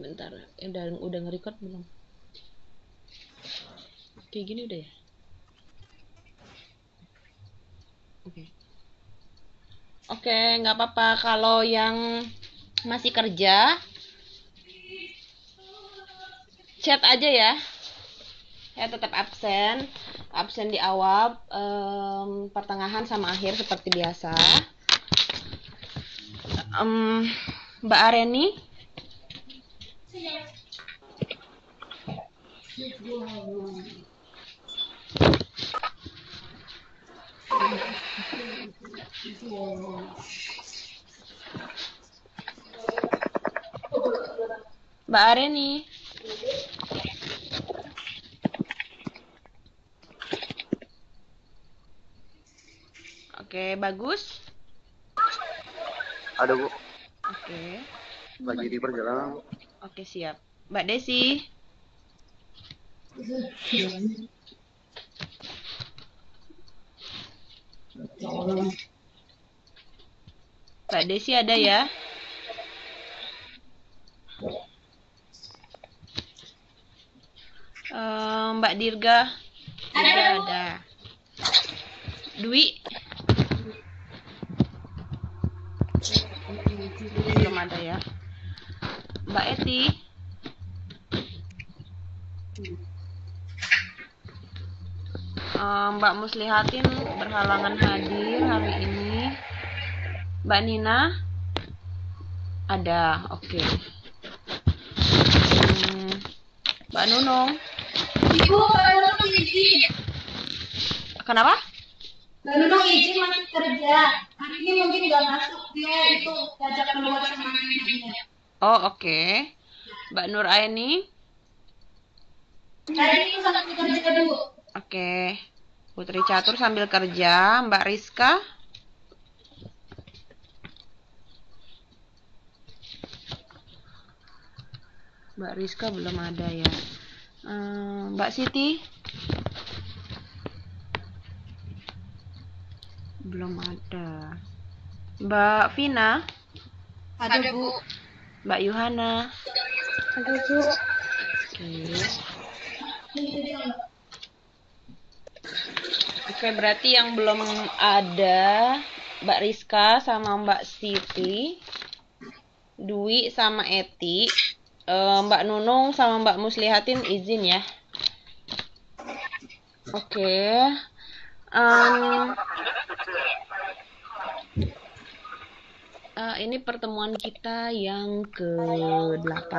bentar. Udah nge-record belum? Kayak gini udah ya? Oke, nggak apa-apa. Kalau yang masih kerja, chat aja ya. Saya tetap absen di awal, pertengahan sama akhir seperti biasa. Mbak Areni? Mbak Areni? Oke, bagus. Ada, Bu. Oke. Lagi di perjalanan, Bu. Oke, siap. Mbak Desi? Mbak Desi ada ya? Mbak Dirga? Ada. Dwi? Belum ada ya. Mbak Eti? Mbak Muslihatin berhalangan hadir hari ini. Mbak Nina? Ada, oke. Mbak Nunung? Ibu, Mbak Nunung izin. Kenapa? Mbak Nunung izin masih kerja. Hari ini mungkin nggak masuk. Dia itu ngajak keluar sama neneknya. Oh, oke. Mbak Nur Aini? Hari ini sambil kerja dulu. Oke. Putri Catur sambil kerja. Mbak Rizka? Mbak Rizka belum ada ya. Mbak Siti? Belum ada. Mbak Vina? Ada, Bu. Mbak Yuhana? Ada, Bu. Oke, berarti yang belum ada Mbak Rizka sama Mbak Siti, Dwi sama Eti, Mbak Nunung sama Mbak Muslihatin izin ya. Oke. Ini pertemuan kita yang ke-8.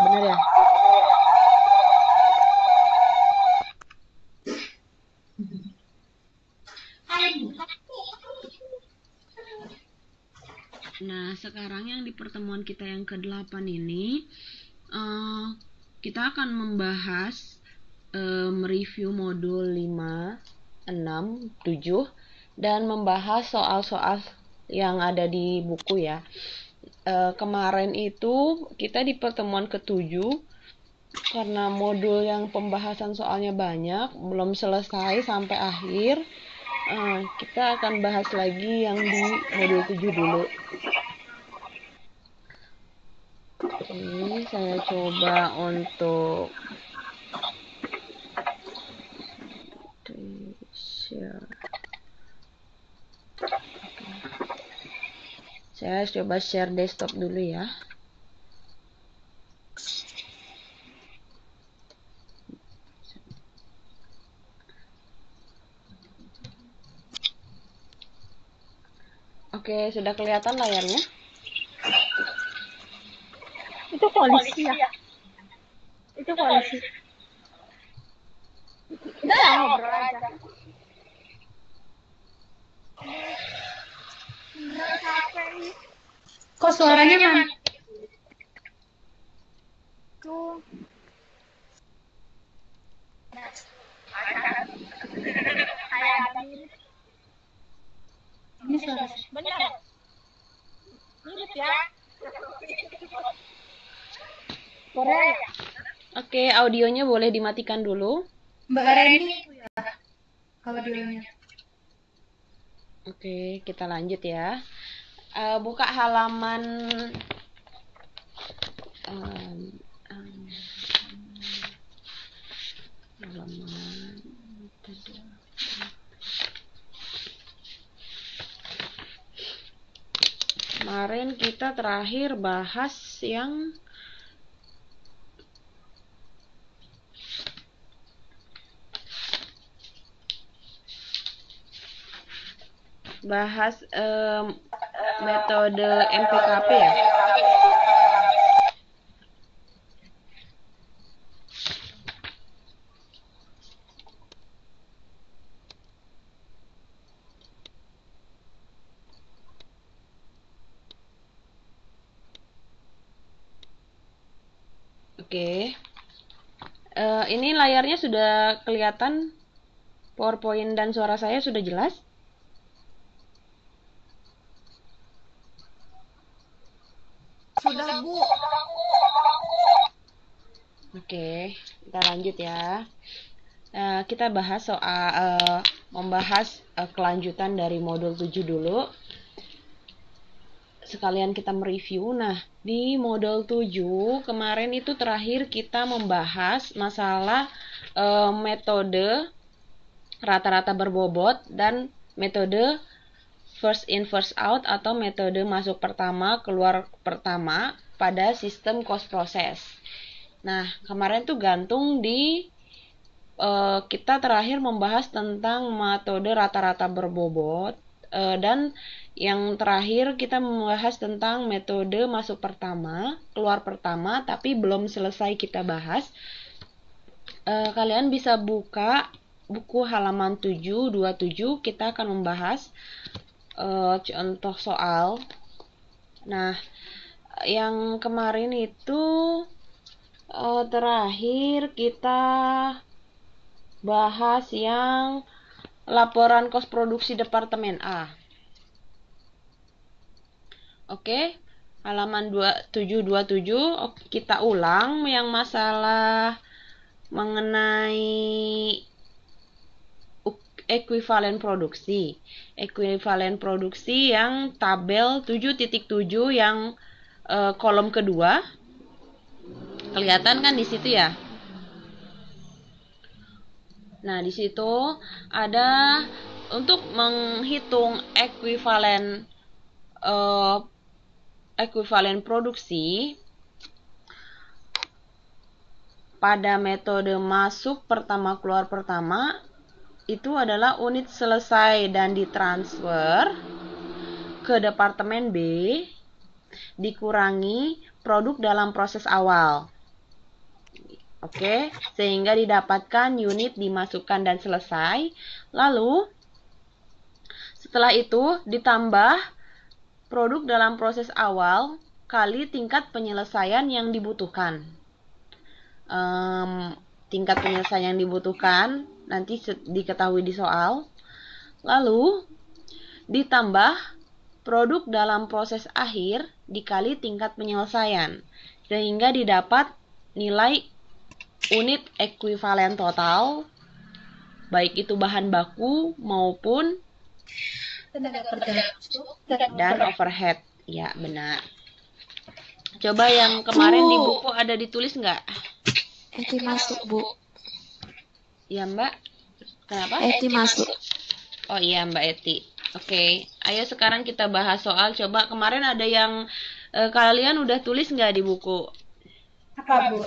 Benar ya? Nah, sekarang yang di pertemuan kita yang ke-8 ini, kita akan membahas mereview modul 5, 6, 7, dan membahas soal-soal yang ada di buku ya. Kemarin itu kita di pertemuan ke-7, karena modul yang pembahasan soalnya banyak, belum selesai sampai akhir, kita akan bahas lagi yang di modul 7 dulu. Oke, saya coba untuk share. Saya coba share desktop dulu ya. Oke, sudah kelihatan layarnya? Itu koalisi ya? Itu koalisi. Udah ngobrol aja. Kok suaranya mana? Tuh. Ini suara. Benar. Mirip ya. Korea. Oke, audionya boleh dimatikan dulu. Mbak Areni itu ya. Audionya. Oke, kita lanjut ya. Buka halaman um, um, halaman metode. Kemarin kita terakhir bahas yang metode MPKP ya. Oke. Ini layarnya sudah kelihatan, PowerPoint dan suara saya sudah jelas? Sudah, Bu. Oke, kita lanjut ya. Kita bahas soal membahas kelanjutan dari modul 7 dulu. Sekalian kita mereview. Nah, di modul 7 kemarin itu terakhir kita membahas masalah metode rata-rata berbobot dan metode first in first out atau metode masuk pertama keluar pertama pada sistem cost process. Nah, kemarin tuh gantung di kita terakhir membahas tentang metode rata-rata berbobot dan yang terakhir kita membahas tentang metode masuk pertama, keluar pertama, tapi belum selesai kita bahas. Kalian bisa buka buku halaman 727, kita akan membahas contoh soal. Nah, yang kemarin itu terakhir kita bahas yang laporan kos produksi Departemen A. Oke, halaman 727 kita ulang yang masalah mengenai ekuivalen produksi. Ekuivalen produksi yang tabel 7.7 yang kolom kedua. Kelihatan kan di situ ya? Nah, di situ ada untuk menghitung ekuivalen produksi pada metode masuk pertama keluar pertama itu adalah unit selesai dan ditransfer ke Departemen B dikurangi produk dalam proses awal. Oke, sehingga didapatkan unit dimasukkan dan selesai. Lalu setelah itu ditambah produk dalam proses awal kali tingkat penyelesaian yang dibutuhkan. Tingkat penyelesaian yang dibutuhkan nanti diketahui di soal. Lalu ditambah produk dalam proses akhir dikali tingkat penyelesaian sehingga didapat nilai unit ekuivalen total baik itu bahan baku maupun Tenaga kerja dan overhead. Ya, benar. Coba yang kemarin di buku ada ditulis nggak? Eti masuk, Bu. Ya, Mbak. Kenapa? Eti masuk. Oh iya, Mbak Eti. Oke, ayo sekarang kita bahas soal. Coba kemarin ada yang kalian udah tulis nggak di buku? apa, Bu?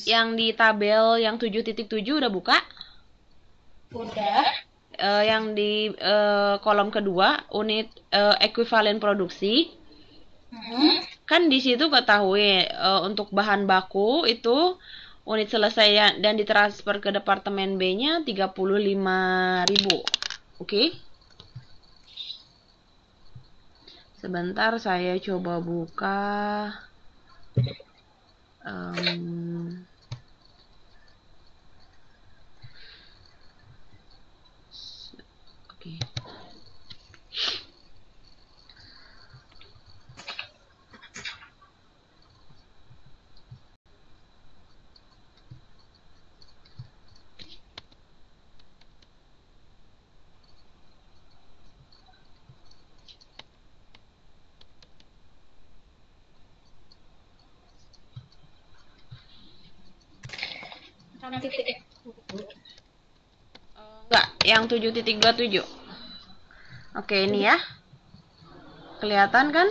Yang di tabel yang 7.7 udah buka? Udah. Yang di kolom kedua, unit ekuivalen produksi. Kan di situ ketahui untuk bahan baku itu unit selesai dan ditransfer ke Departemen B-nya 35.000. Oke? Sebentar saya coba buka. Oke. 6.1. Enggak, yang 7.27. Oke, ini ya. Kelihatan kan?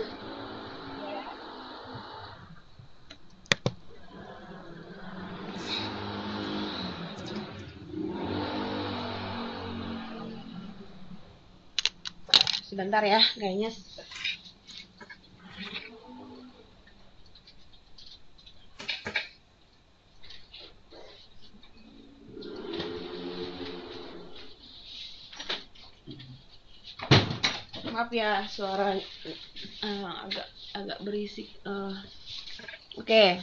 Sebentar ya, kayaknya. Maaf ya, suara agak berisik. Oke.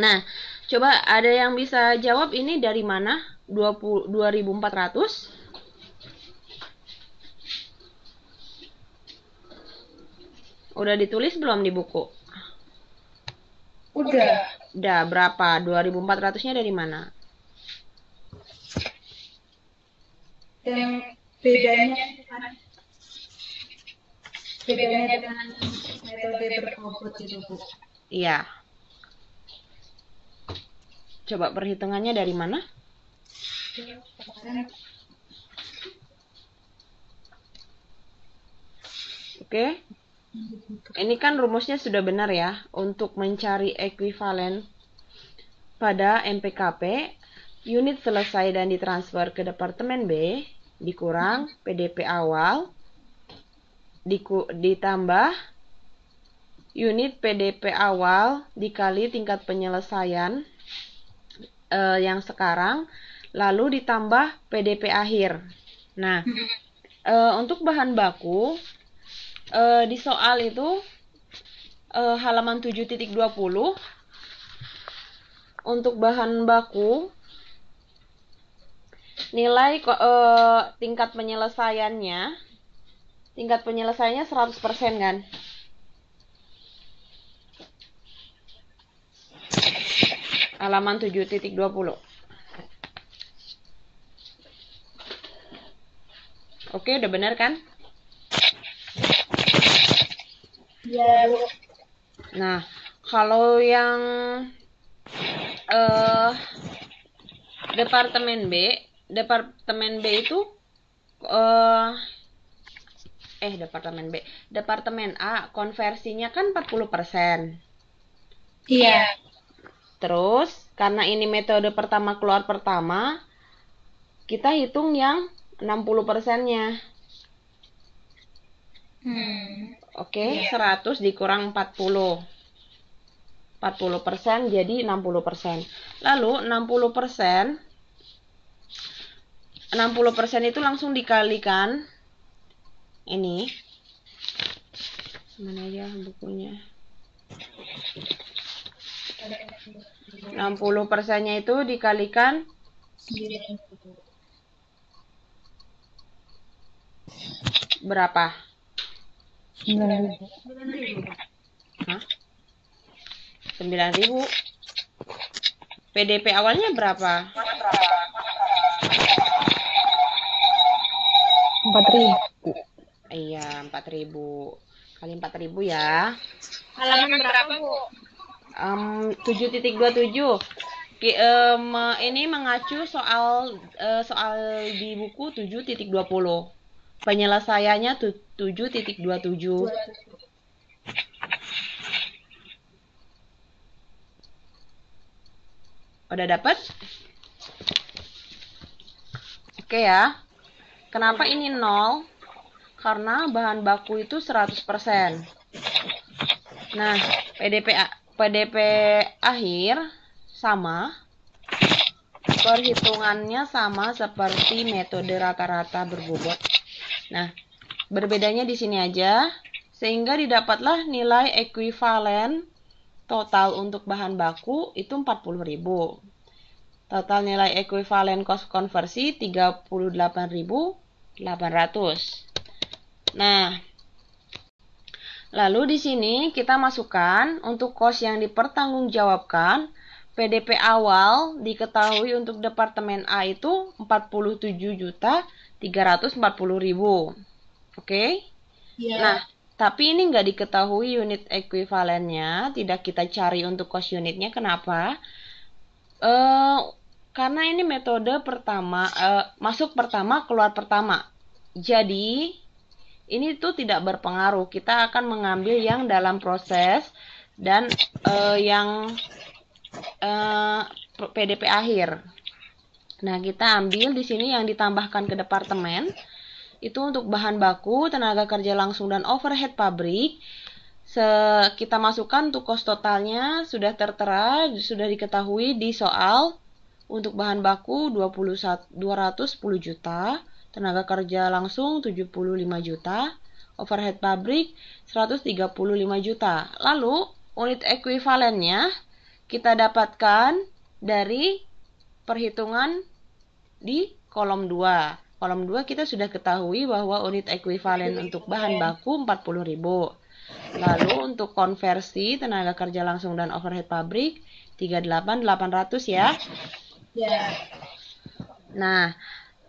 Nah, coba ada yang bisa jawab ini dari mana? 2400? Udah ditulis belum di buku? Udah. Udah, berapa? 2400-nya dari mana? Dan bedanya dengan metode berbobot itu, Bu. Iya. Coba perhitungannya dari mana? Oke. Ini kan rumusnya sudah benar ya. Untuk mencari ekuivalen pada MPKP, unit selesai dan ditransfer ke Departemen B, dikurang PDP awal, ditambah unit PDP awal dikali tingkat penyelesaian yang sekarang, lalu ditambah PDP akhir. Nah, untuk bahan baku, di soal itu halaman 7.20, untuk bahan baku nilai tingkat penyelesaiannya 100% kan? Halaman 7.20. Oke, udah benar kan? Iya, Bu. Nah, kalau yang Departemen B itu Departemen A konversinya kan 40%. Iya. Terus, karena ini metode pertama keluar pertama, kita hitung yang 60%-nya. Oke, 100 dikurang 40. 40% jadi 60%. Lalu 60% itu langsung dikalikan ini. Mana ya bukunya? 60%-nya itu dikalikan berapa? 9.000. Hah? 9.000. PDP awalnya berapa? 4.000. Iya, 4.000. Kali 4.000 ya. Halaman berapa, Bu? 7.27. Ini mengacu soal di buku 7.20. Penyelesaiannya 7.27. Udah dapat? Oke ya. Kenapa ini 0? Karena bahan baku itu 100%. Nah, PDP akhir sama. Perhitungannya sama seperti metode rata-rata berbobot. Nah, berbedanya di sini aja, sehingga didapatlah nilai ekuivalen total untuk bahan baku itu 40.000. Total nilai ekuivalen kos konversi 38.800. Nah, lalu di sini kita masukkan untuk kos yang dipertanggungjawabkan. PDP awal diketahui untuk Departemen A itu 47.340.000. Oke? Iya. Nah, tapi ini nggak diketahui unit ekuivalennya, tidak kita cari untuk kos unitnya. Kenapa? karena ini metode pertama, masuk pertama, keluar pertama. Jadi, ini tuh tidak berpengaruh. Kita akan mengambil yang dalam proses dan yang PDP akhir. Nah, kita ambil di sini yang ditambahkan ke departemen. Itu untuk bahan baku, tenaga kerja langsung, dan overhead pabrik. Kita masukkan untuk cost totalnya sudah tertera, sudah diketahui di soal. Untuk bahan baku 210 juta, tenaga kerja langsung 75 juta, overhead pabrik 135 juta. Lalu unit ekuivalennya kita dapatkan dari perhitungan di kolom 2. Kolom 2 kita sudah ketahui bahwa unit ekuivalen untuk bahan baku 40.000. Lalu untuk konversi tenaga kerja langsung dan overhead pabrik 38.800 ya. Ya. Nah,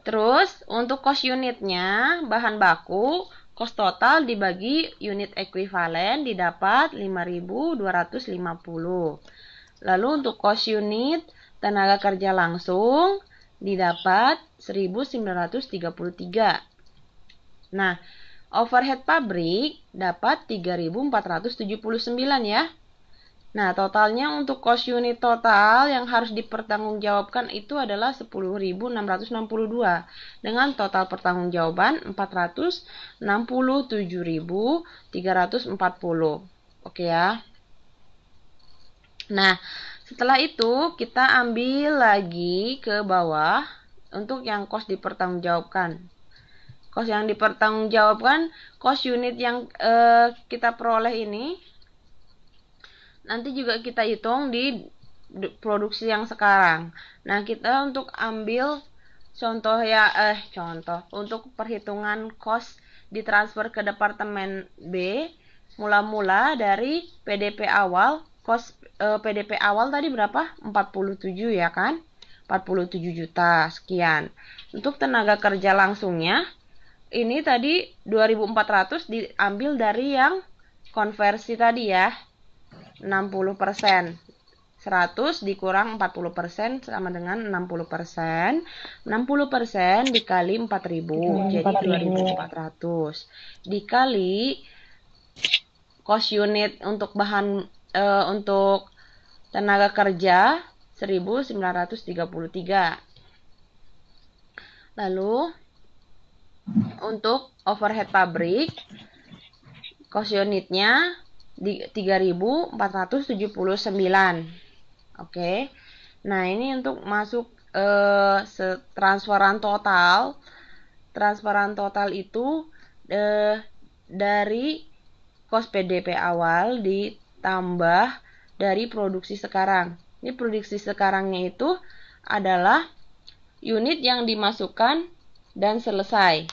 terus untuk cost unitnya bahan baku, cost total dibagi unit ekuivalen didapat 5.250. Lalu untuk cost unit tenaga kerja langsung didapat 1.933. Nah, overhead pabrik dapat 3.479 ya. Nah, totalnya untuk cost unit total yang harus dipertanggungjawabkan itu adalah 10.662 dengan total pertanggungjawaban 467.340. Oke ya. Nah, setelah itu kita ambil lagi ke bawah untuk yang cost dipertanggungjawabkan. Cost yang dipertanggungjawabkan, cost unit yang kita peroleh ini nanti juga kita hitung di produksi yang sekarang. Nah, kita untuk ambil contoh untuk perhitungan cost ditransfer ke departemen B, mula-mula dari PDP awal. Cost PDP awal tadi berapa? 47 ya kan? 47 juta sekian. Untuk tenaga kerja langsungnya ini tadi 2.400 diambil dari yang konversi tadi ya. 60%. 100 dikurang 40% sama dengan 60%. 60% dikali 4.000 jadi 2.400. Dikali cost unit untuk bahan untuk tenaga kerja 1.933. Lalu untuk overhead pabrik cost unitnya di 3.479. Oke. Nah, ini untuk masuk transferan total. Transferan total itu dari cost PDP awal ditambah dari produksi sekarang. Ini produksi sekarangnya itu adalah unit yang dimasukkan dan selesai.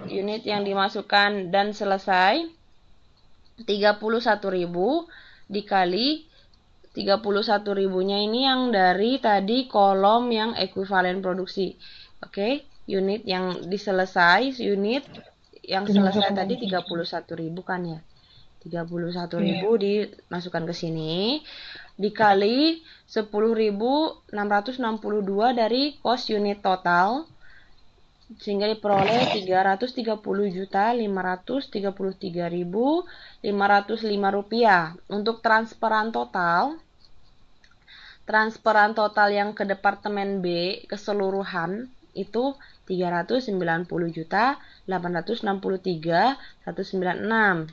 Unit yang dimasukkan dan selesai 31.000 dikali 31.000-nya ini yang dari tadi kolom yang ekuivalen produksi. Oke, unit yang diselesai, unit yang selesai tadi 31.000 kan ya. 31.000 dimasukkan ke sini dikali 10.662 dari cost unit total sehingga diperoleh 330.533.505 rupiah. Untuk transferan total yang ke departemen B keseluruhan itu 390.863.196.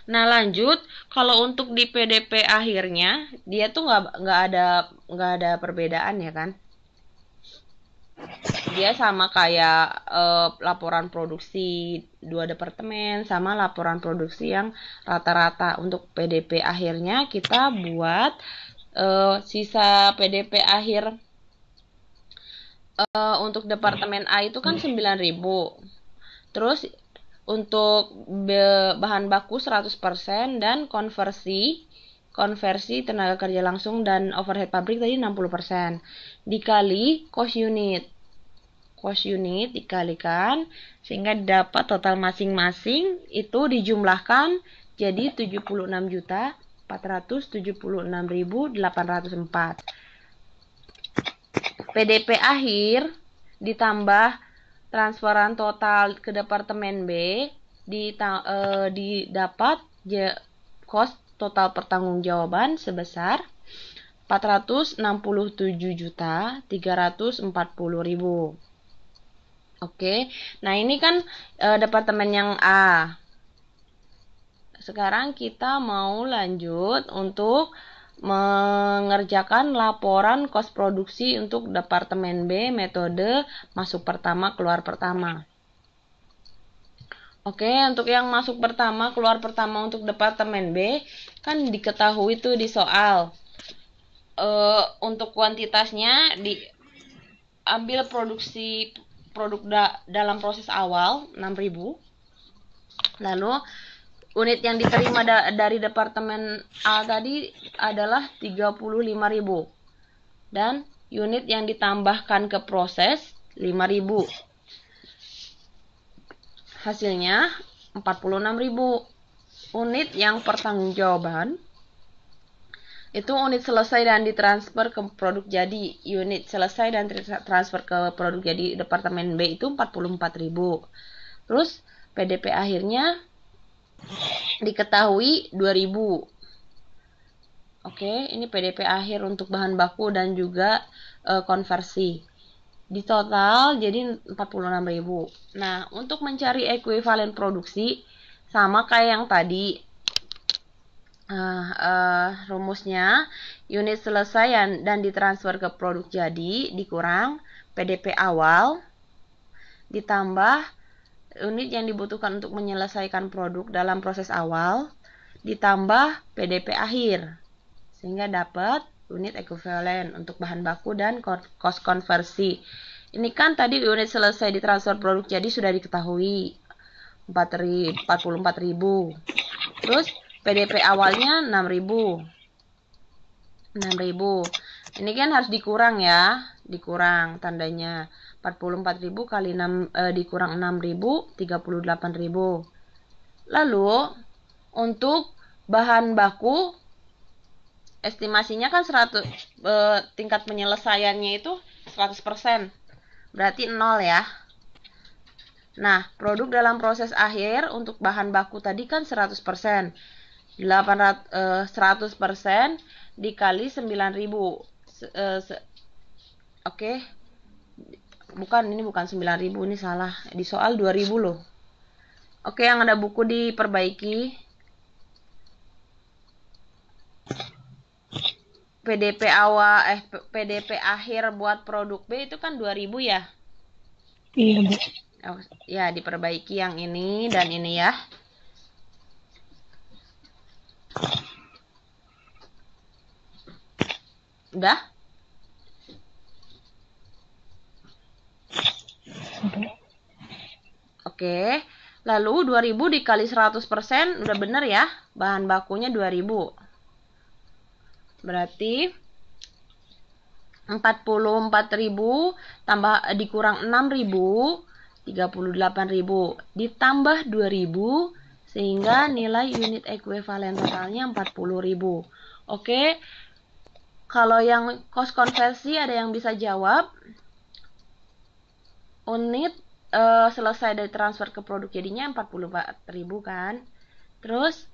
Nah, lanjut kalau untuk di PDP akhirnya dia tuh nggak ada perbedaan ya kan? Dia sama kayak laporan produksi 2 departemen sama laporan produksi yang rata-rata. Untuk PDP akhirnya kita buat sisa PDP akhir untuk departemen A itu kan 9.000. Terus untuk bahan baku 100% dan konversi tenaga kerja langsung dan overhead pabrik tadi 60%. Dikali cost unit. Cost unit dikalikan sehingga dapat total masing-masing itu dijumlahkan jadi 76.476.804. PDP akhir ditambah transferan total ke Departemen B didapat kos total pertanggungjawaban sebesar 467.340.000. Oke. Nah, ini kan departemen yang A. Sekarang kita mau lanjut untuk mengerjakan laporan kos produksi untuk Departemen B metode masuk pertama keluar pertama. Oke, untuk yang masuk pertama keluar pertama untuk Departemen B kan diketahui tuh di soal. Untuk kuantitasnya diambil produksi produk dalam proses awal 6.000. Lalu unit yang diterima dari Departemen A tadi adalah 35.000. Dan unit yang ditambahkan ke proses 5.000. Hasilnya 46.000. Unit yang pertanggungjawaban itu unit selesai dan ditransfer ke produk jadi. Unit selesai dan transfer ke produk jadi Departemen B itu 44.000. Terus PDP akhirnya diketahui 2.000. Oke, ini PDP akhir untuk bahan baku dan juga konversi. Di total jadi 46.000. Nah, untuk mencari ekuivalen produksi sama kayak yang tadi. Rumusnya unit selesai dan ditransfer ke produk jadi dikurang PDP awal ditambah unit yang dibutuhkan untuk menyelesaikan produk dalam proses awal ditambah PDP akhir sehingga dapat unit ekuivalen untuk bahan baku dan kos konversi. Ini kan tadi unit selesai ditransfer produk jadi sudah diketahui 44.000. Terus PDP awalnya 6.000. Ini kan harus dikurang ya. Dikurang tandanya. 44.000 kali 6 dikurang 6.000, 38.000. Lalu untuk bahan baku estimasinya kan 100 tingkat penyelesaiannya itu 100%. Berarti 0 ya. Nah, produk dalam proses akhir untuk bahan baku tadi kan 100%. 100% dikali 9.000. Oke. Ini bukan 9.000, ini salah. Di soal 2.000 loh. Oke, yang ada buku diperbaiki. PDP akhir buat produk B itu kan 2.000 ya? Iya, Bu. Ya, diperbaiki yang ini dan ini ya. Udah? Oke. Lalu 2.000 dikali 100% udah bener ya. Bahan bakunya 2.000. Berarti 44.000 tambah dikurang 6.000, 38.000 ditambah 2.000 sehingga nilai unit ekuivalen totalnya 40.000. Oke. Kalau yang kos konversi ada yang bisa jawab? Unit selesai dari transfer ke produk jadinya 44.000 kan. Terus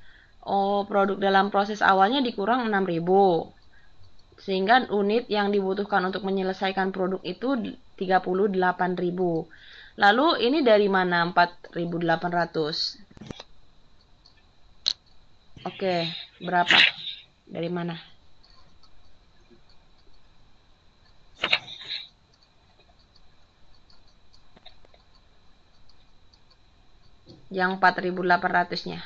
produk dalam proses awalnya dikurang 6.000. Sehingga unit yang dibutuhkan untuk menyelesaikan produk itu 38.000. Lalu ini dari mana 4.800? Oke, berapa? Dari mana? Yang 4.800-nya.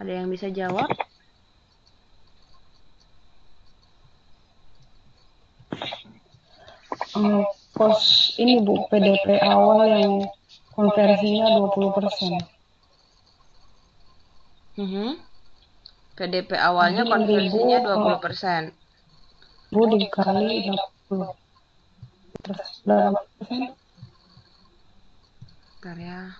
Ada yang bisa jawab? Kos ini Bu, PDP awal yang konversinya 20%. PDP awalnya Jadi konversinya 6.000, 20%. Bu dikali 80%. Bentar ya.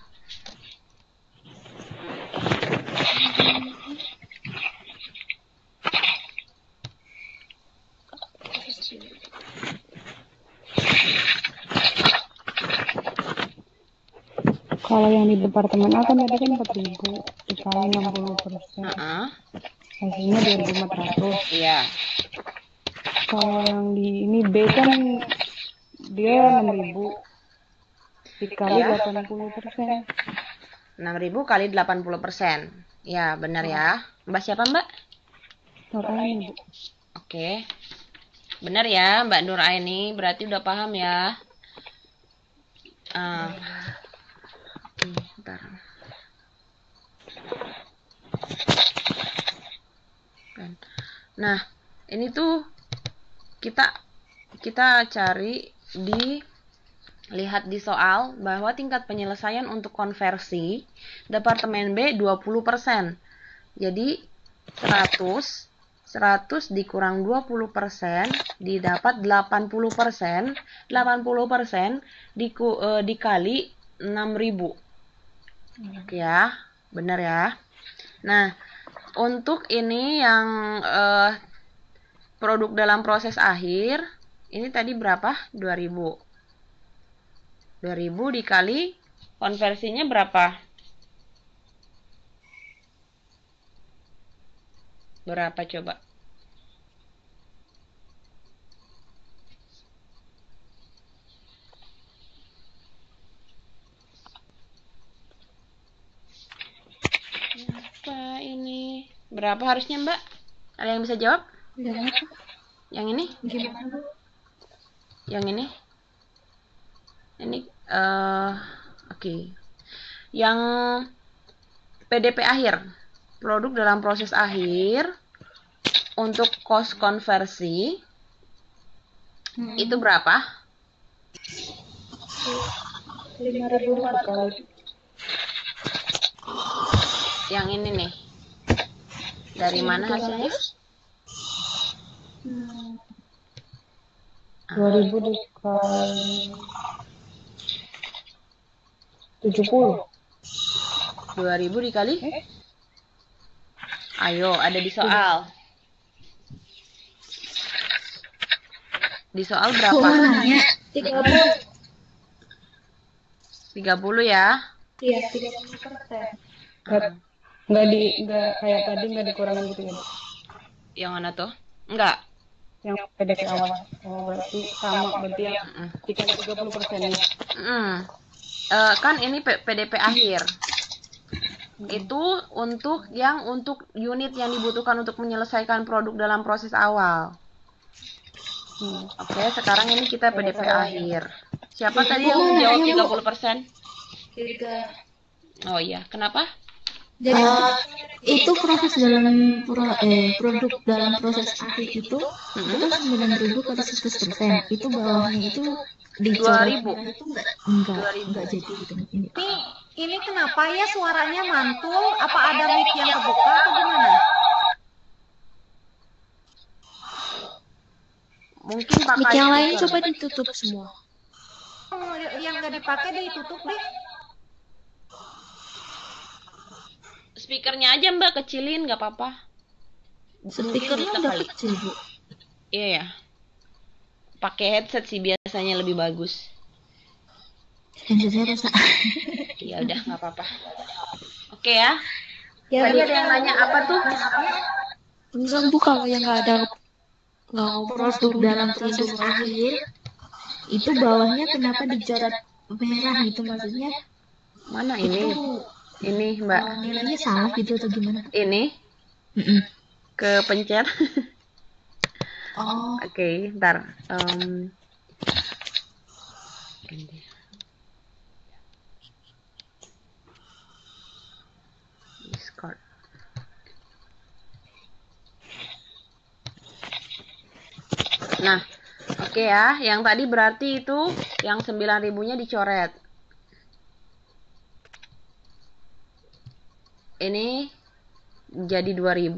Kalau yang di departemen A kan tadi kan 4.000 dikali 60%. Hasilnya 2.400. Iya. Kalau yang di ini B kan dia 6.000 dikali 80%. 6.000 kali 80%. Ya, benar ya. Mbak siapa, Mbak? Nuraini, Bu. Oke. Benar ya, Mbak Nuraini. Berarti udah paham ya. Bentar. Nah, ini tuh kita cari lihat di soal bahwa tingkat penyelesaian untuk konversi Departemen B 20%. Jadi 100 dikurang 20% didapat 80%. 80% dikali 6.000. Oke ya, benar ya. Nah, untuk ini yang produk dalam proses akhir, ini tadi berapa? 2.000. 2.000 dikali konversinya berapa? Berapa coba? Apa ini? Berapa harusnya, Mbak? Ada yang bisa jawab? Yang ini? Yang ini? Ini oke. Yang PDP akhir, produk dalam proses akhir untuk kos konversi itu berapa? 5.000 kali. Yang ini nih. Dari mana hasilnya? 2.000 dikali 70. 2.000 dikali? Ayo, ada di soal. Di soal berapa? 30. 30 ya? Iya, 30%. Nggak kayak tadi nggak dikurangin gitu ya, Bu? Yang mana tuh? Enggak. Yang PDP awal. Oh, berarti sama, berarti yang dikali 30%-nya. Kan ini PDP akhir. Itu untuk unit yang dibutuhkan untuk menyelesaikan produk dalam proses awal. Oke, sekarang ini kita PDP akhir. Siapa tadi yang menjawab 30%? Oh iya, kenapa? Jadi itu proses dalam produk dalam proses akhir itu kan 9.000 kali 100%. Itu bawahnya itu dicoret 2.000. itu enggak jadi gitu. Ini kenapa ya suaranya mantul? Apa ada mic yang kebuka atau gimana? Mungkin pakai Mic yang lain speaker. coba ditutup semua. Yang nggak dipakai ditutup deh. Speakernya aja Mbak kecilin, nggak apa-apa. Speakernya udah kecil, Bu. Iya ya. Pakai headset sih biasanya lebih bagus. Handsetnya rusak. Ya udah, nggak apa-apa. Oke ya. Ya, Tadi ada yang nanya apa tuh? enggak, Bu, kalau yang nggak ada produk dalam proses akhir itu bawahnya kenapa dicoret merah gitu maksudnya? Mana ini? Ini Mbak. Nilainya salah gitu atau gimana? Ini? Kepencet. Oh. Oke, ntar. Discord. Oke ya, yang tadi berarti itu yang 9.000-nya dicoret. Ini jadi 2.000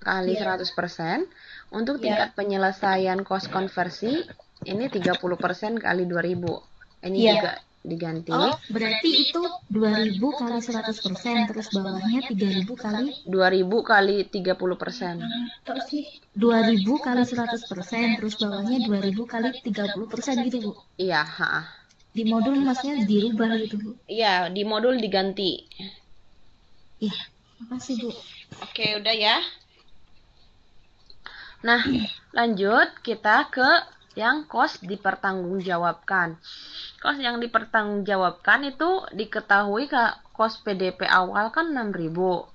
kali 100%. Untuk tingkat penyelesaian cost konversi, ini 30% kali 2.000. Ini juga diganti. Oh, berarti itu 2.000 kali 100%, terus bawahnya 3.000 kali 2.000 kali 30%. terus nih 2.000 kali 100%, terus bawahnya 2.000 kali 30% gitu, Bu. Iya, Di modul maksudnya dirubah gitu, Bu. Iya, di modul diganti. Iya, makasih, Bu. Oke, udah ya. Nah, lanjut kita ke yang cost dipertanggungjawabkan. Cost yang dipertanggungjawabkan itu diketahui cost PDP awal kan 6.000.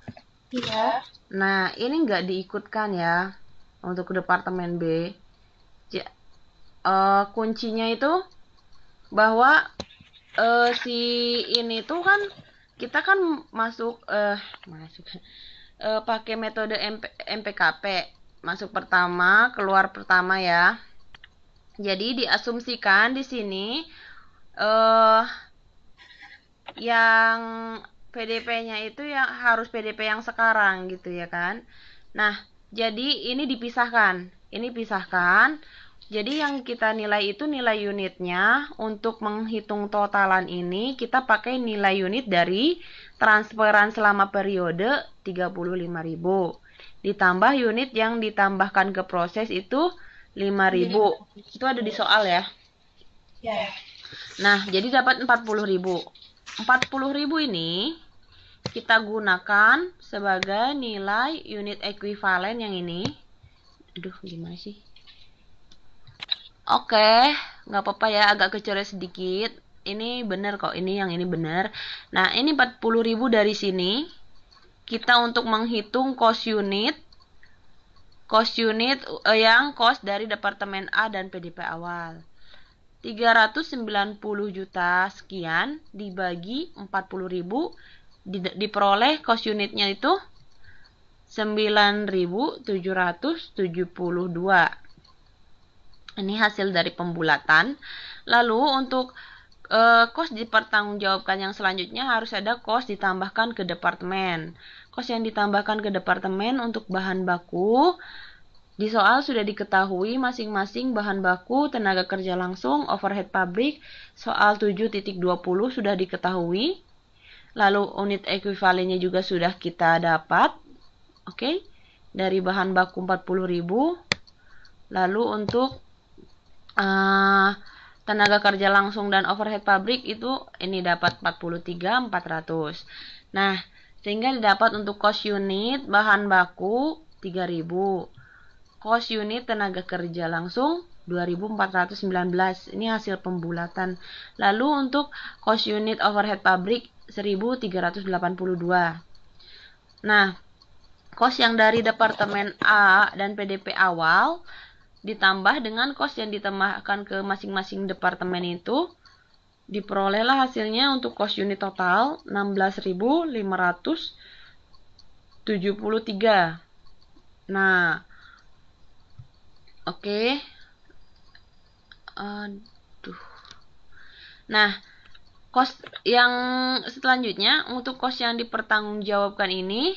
Iya. Nah, ini nggak diikutkan ya untuk departemen B. Kuncinya itu bahwa si ini tuh kan kita kan masuk pakai metode MPKP. Masuk pertama, keluar pertama ya. Jadi diasumsikan di sini yang PDP-nya itu yang harus PDP yang sekarang gitu ya kan. Nah, jadi ini dipisahkan. Ini pisahkan. Jadi yang kita nilai itu nilai unitnya. Untuk menghitung totalan ini kita pakai nilai unit dari transferan selama periode 35.000. Ditambah unit yang ditambahkan ke proses itu 5.000. Itu ada di soal ya. Ya. Nah, jadi dapat 40.000. 40.000 ini kita gunakan sebagai nilai unit ekuivalen yang ini. Aduh, gimana sih? Oke, nggak apa-apa ya, agak kecoret sedikit. Ini bener kok, ini yang ini bener. Nah, ini 40.000 dari sini. Kita untuk menghitung cost unit yang cost dari departemen A dan PDP awal. 390 juta sekian dibagi 40.000 diperoleh cost unitnya itu 9.772. Ini hasil dari pembulatan. Lalu untuk cost dipertanggungjawabkan yang selanjutnya harus ada cost ditambahkan ke departemen. Cost yang ditambahkan ke departemen untuk bahan baku. Di soal sudah diketahui masing-masing bahan baku, tenaga kerja langsung, overhead pabrik. Soal 7.20 sudah diketahui. Lalu unit ekuivalennya juga sudah kita dapat. Oke. Dari bahan baku 40.000. Lalu untuk tenaga kerja langsung dan overhead pabrik itu ini dapat 43.400. Nah, sehingga didapat untuk cost unit bahan baku 3.000. Cost unit tenaga kerja langsung 2.419. Ini hasil pembulatan. Lalu untuk cost unit overhead pabrik 1.382. Nah, cost yang dari departemen A dan PDP awal ditambah dengan cost yang ditambahkan ke masing-masing departemen itu diperolehlah hasilnya untuk cost unit total 16.573. Nah, oke. Aduh. Nah, cost yang selanjutnya untuk cost yang dipertanggungjawabkan ini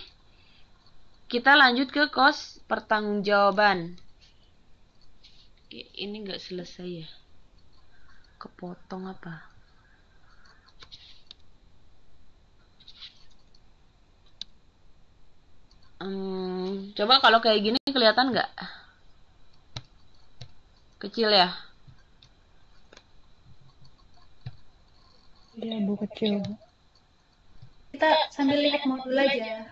kita lanjut ke cost pertanggungjawaban. Oke, ini nggak selesai ya. Kepotong apa? Coba kalau kayak gini kelihatan nggak? Kecil ya? Iya, Bu, kecil. Kita sambil lihat modul aja.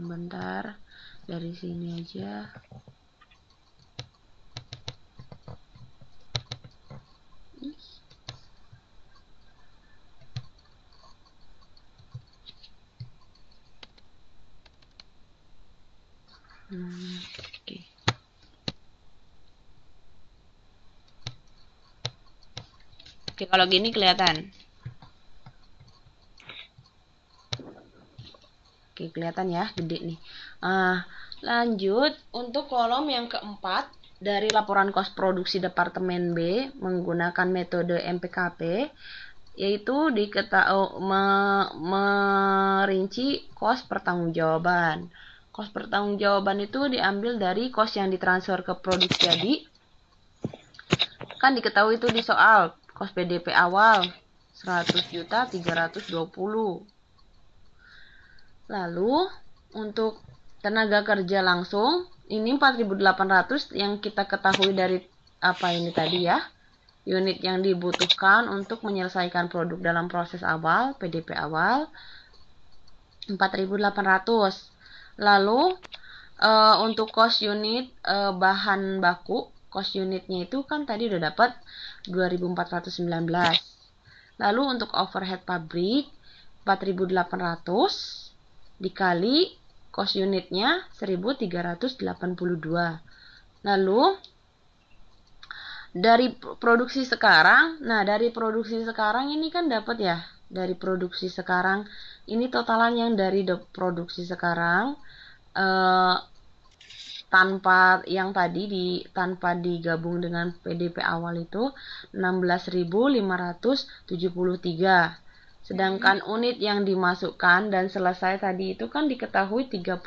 Bentar. Dari sini aja. Oke. Oke, kalau gini kelihatan. Oke. Oke, kelihatan ya, gede nih. Lanjut, untuk kolom yang keempat, dari laporan kos produksi Departemen B menggunakan metode MPKP, yaitu merinci kos pertanggungjawaban. Kos pertanggungjawaban itu diambil dari kos yang ditransfer ke produk jadi. Kan diketahui itu di soal, kos PDP awal 100.320. Lalu untuk tenaga kerja langsung, ini 4.800 yang kita ketahui dari apa ini tadi ya. Unit yang dibutuhkan untuk menyelesaikan produk dalam proses awal, PDP awal, 4.800. Lalu, untuk cost unit bahan baku, cost unitnya itu kan tadi udah dapat 2.419. Lalu, untuk overhead pabrik, 4.800 dikali cost unitnya 1.382. Lalu, dari produksi sekarang, dari produksi sekarang ini kan dapat ya, dari produksi sekarang, ini totalan yang dari produksi sekarang, tanpa yang tadi tanpa digabung dengan PDP awal itu 16.573. Sedangkan unit yang dimasukkan dan selesai tadi itu kan diketahui 38.000.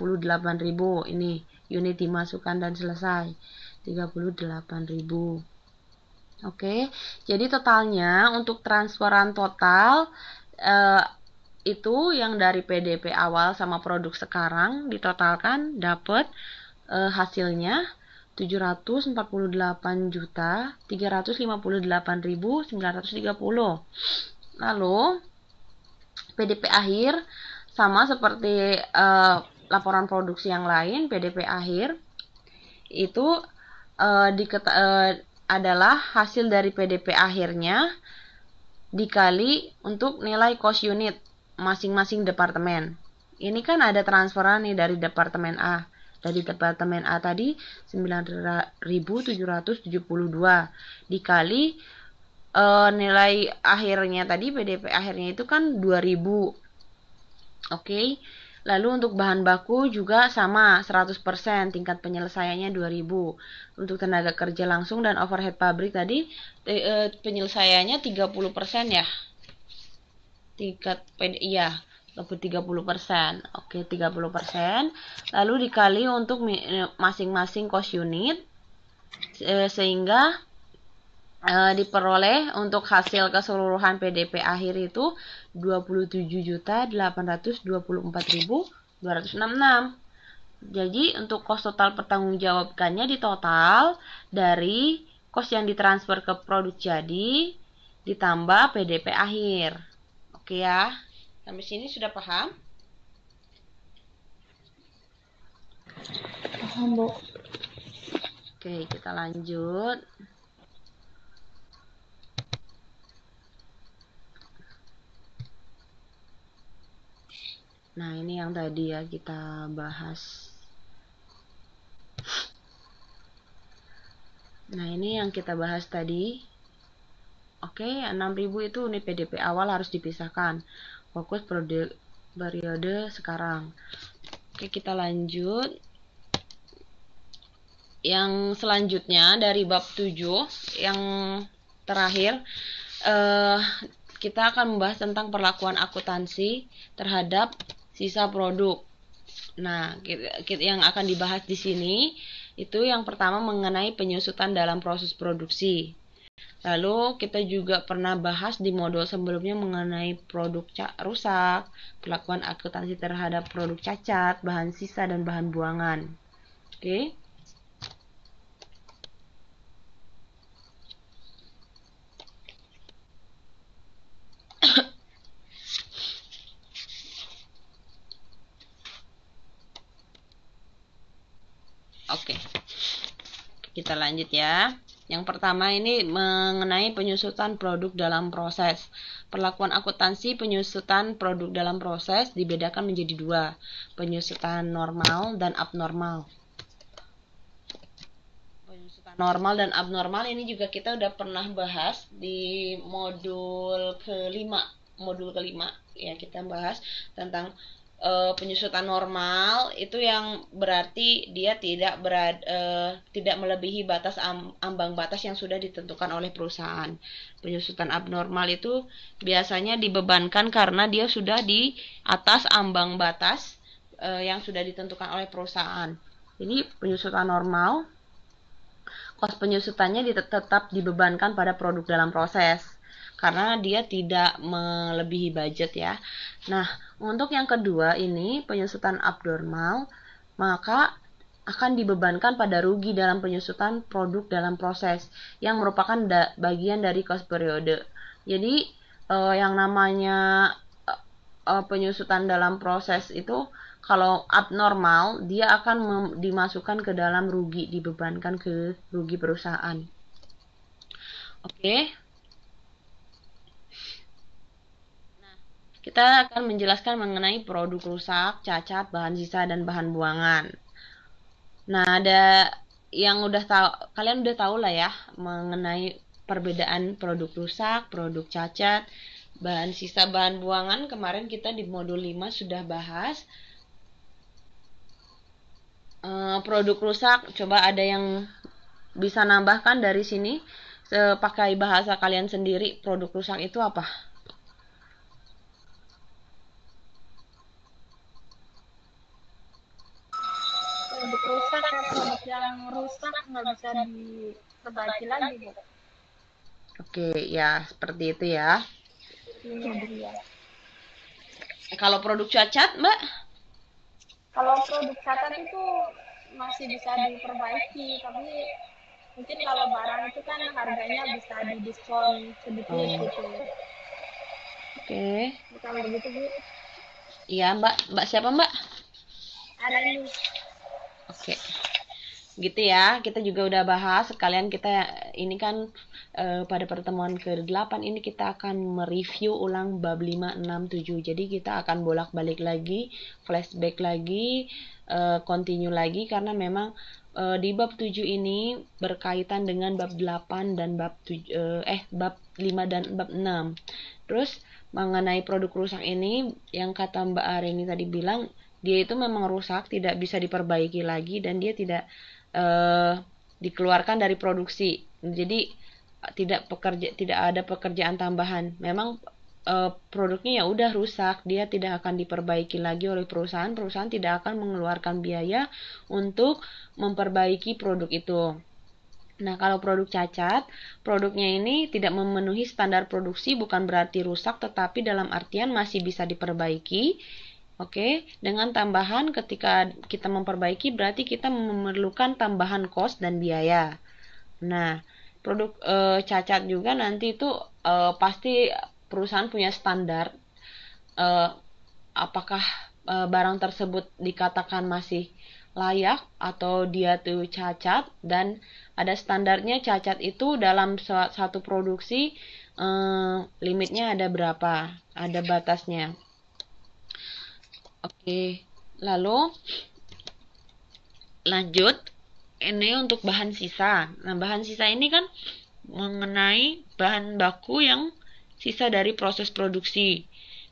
Ini unit dimasukkan dan selesai 38.000. Oke, jadi totalnya untuk transferan total itu yang dari PDP awal sama produk sekarang ditotalkan dapat hasilnya 748.358.930. Lalu PDP akhir sama seperti laporan produksi yang lain, PDP akhir itu adalah hasil dari PDP akhirnya dikali untuk nilai cost unit masing-masing departemen. Ini kan ada transferan nih dari departemen A. Dari departemen A tadi 9.772 dikali nilai akhirnya tadi PDP akhirnya itu kan 2.000. Oke. Lalu untuk bahan baku juga sama 100%, tingkat penyelesaiannya 2.000. Untuk tenaga kerja langsung dan overhead pabrik tadi penyelesaiannya 30% ya. Tingkat dapat 30%. Oke, 30%. Lalu dikali untuk masing-masing cost unit sehingga diperoleh untuk hasil keseluruhan PDP akhir itu 27.824.266. Jadi untuk kos total pertanggungjawabkannya di total dari kos yang ditransfer ke produk jadi ditambah PDP akhir. Oke ya, sampai sini sudah paham? Paham, Bu. Oke, kita lanjut. Nah, ini yang tadi ya kita bahas. Nah, ini yang kita bahas tadi. Oke, 6.000 itu unit PDP awal harus dipisahkan. Fokus periode sekarang. Oke, kita lanjut. Yang selanjutnya dari bab 7 yang terakhir kita akan membahas tentang perlakuan akuntansi terhadap sisa produk. Nah, yang akan dibahas di sini itu yang pertama mengenai penyusutan dalam proses produksi. Lalu kita juga pernah bahas di modul sebelumnya mengenai produk rusak, perlakuan akuntansi terhadap produk cacat, bahan sisa dan bahan buangan. Oke. Oke, kita lanjut ya. Yang pertama ini mengenai penyusutan produk dalam proses. Perlakuan akuntansi penyusutan produk dalam proses dibedakan menjadi dua, penyusutan normal dan abnormal. Penyusutan normal dan abnormal ini juga kita udah pernah bahas di modul kelima. Ya, kita bahas tentang penyusutan normal itu yang berarti dia tidak melebihi batas ambang batas yang sudah ditentukan oleh perusahaan. Penyusutan abnormal itu biasanya dibebankan karena dia sudah di atas ambang batas yang sudah ditentukan oleh perusahaan. Jadi penyusutan normal, kos penyusutannya tetap dibebankan pada produk dalam proses karena dia tidak melebihi budget ya. Nah, untuk yang kedua ini penyusutan abnormal, maka akan dibebankan pada rugi dalam penyusutan produk dalam proses yang merupakan bagian dari cost periode. Jadi yang namanya penyusutan dalam proses itu kalau abnormal dia akan dimasukkan ke dalam rugi, dibebankan ke rugi perusahaan. Oke. Nah, kita akan menjelaskan mengenai produk rusak, cacat, bahan sisa dan bahan buangan. Nah, ada yang kalian udah tahu lah ya mengenai perbedaan produk rusak, produk cacat, bahan sisa, bahan buangan. Kemarin kita di modul 5 sudah bahas. Produk rusak, coba ada yang bisa nambahkan dari sini pakai bahasa kalian sendiri. Produk rusak itu apa? Produk rusak ya, produk yang rusak nggak bisa diperbaiki lagi, Bu. Oke, ya seperti itu ya. Iya. Kalau produk cacat, Mbak? Kalau produk cacat itu masih bisa diperbaiki, tapi mungkin kalau barang itu kan harganya bisa didiskon sedikit gitu. Oke. Bukan begitu, Bu? Iya, Mbak siapa, Mbak? Ada ini. Oke. Gitu ya, kita juga udah bahas. Sekalian kita ini kan pada pertemuan ke-8 ini kita akan mereview ulang bab 5, 6, 7. Jadi kita akan bolak-balik lagi, flashback lagi, continue lagi karena memang di bab 7 ini berkaitan dengan bab 8 dan bab 5 dan bab 6. Terus mengenai produk rusak ini yang kata Mbak Arini tadi bilang, dia itu memang rusak, tidak bisa diperbaiki lagi dan dia tidak dikeluarkan dari produksi. Jadi tidak ada pekerjaan tambahan. Memang produknya ya udah rusak, dia tidak akan diperbaiki lagi oleh perusahaan. Perusahaan tidak akan mengeluarkan biaya untuk memperbaiki produk itu. Nah, kalau produk cacat, produknya ini tidak memenuhi standar produksi, bukan berarti rusak, tetapi dalam artian masih bisa diperbaiki. Oke, dengan tambahan ketika kita memperbaiki berarti kita memerlukan tambahan kos dan biaya. Nah, produk cacat juga nanti itu pasti perusahaan punya standar apakah barang tersebut dikatakan masih layak atau dia tuh cacat, dan ada standarnya. Cacat itu dalam satu produksi limitnya ada berapa, ada batasnya. Oke, lalu lanjut ini untuk bahan sisa. Nah, bahan sisa ini kan mengenai bahan baku yang sisa dari proses produksi,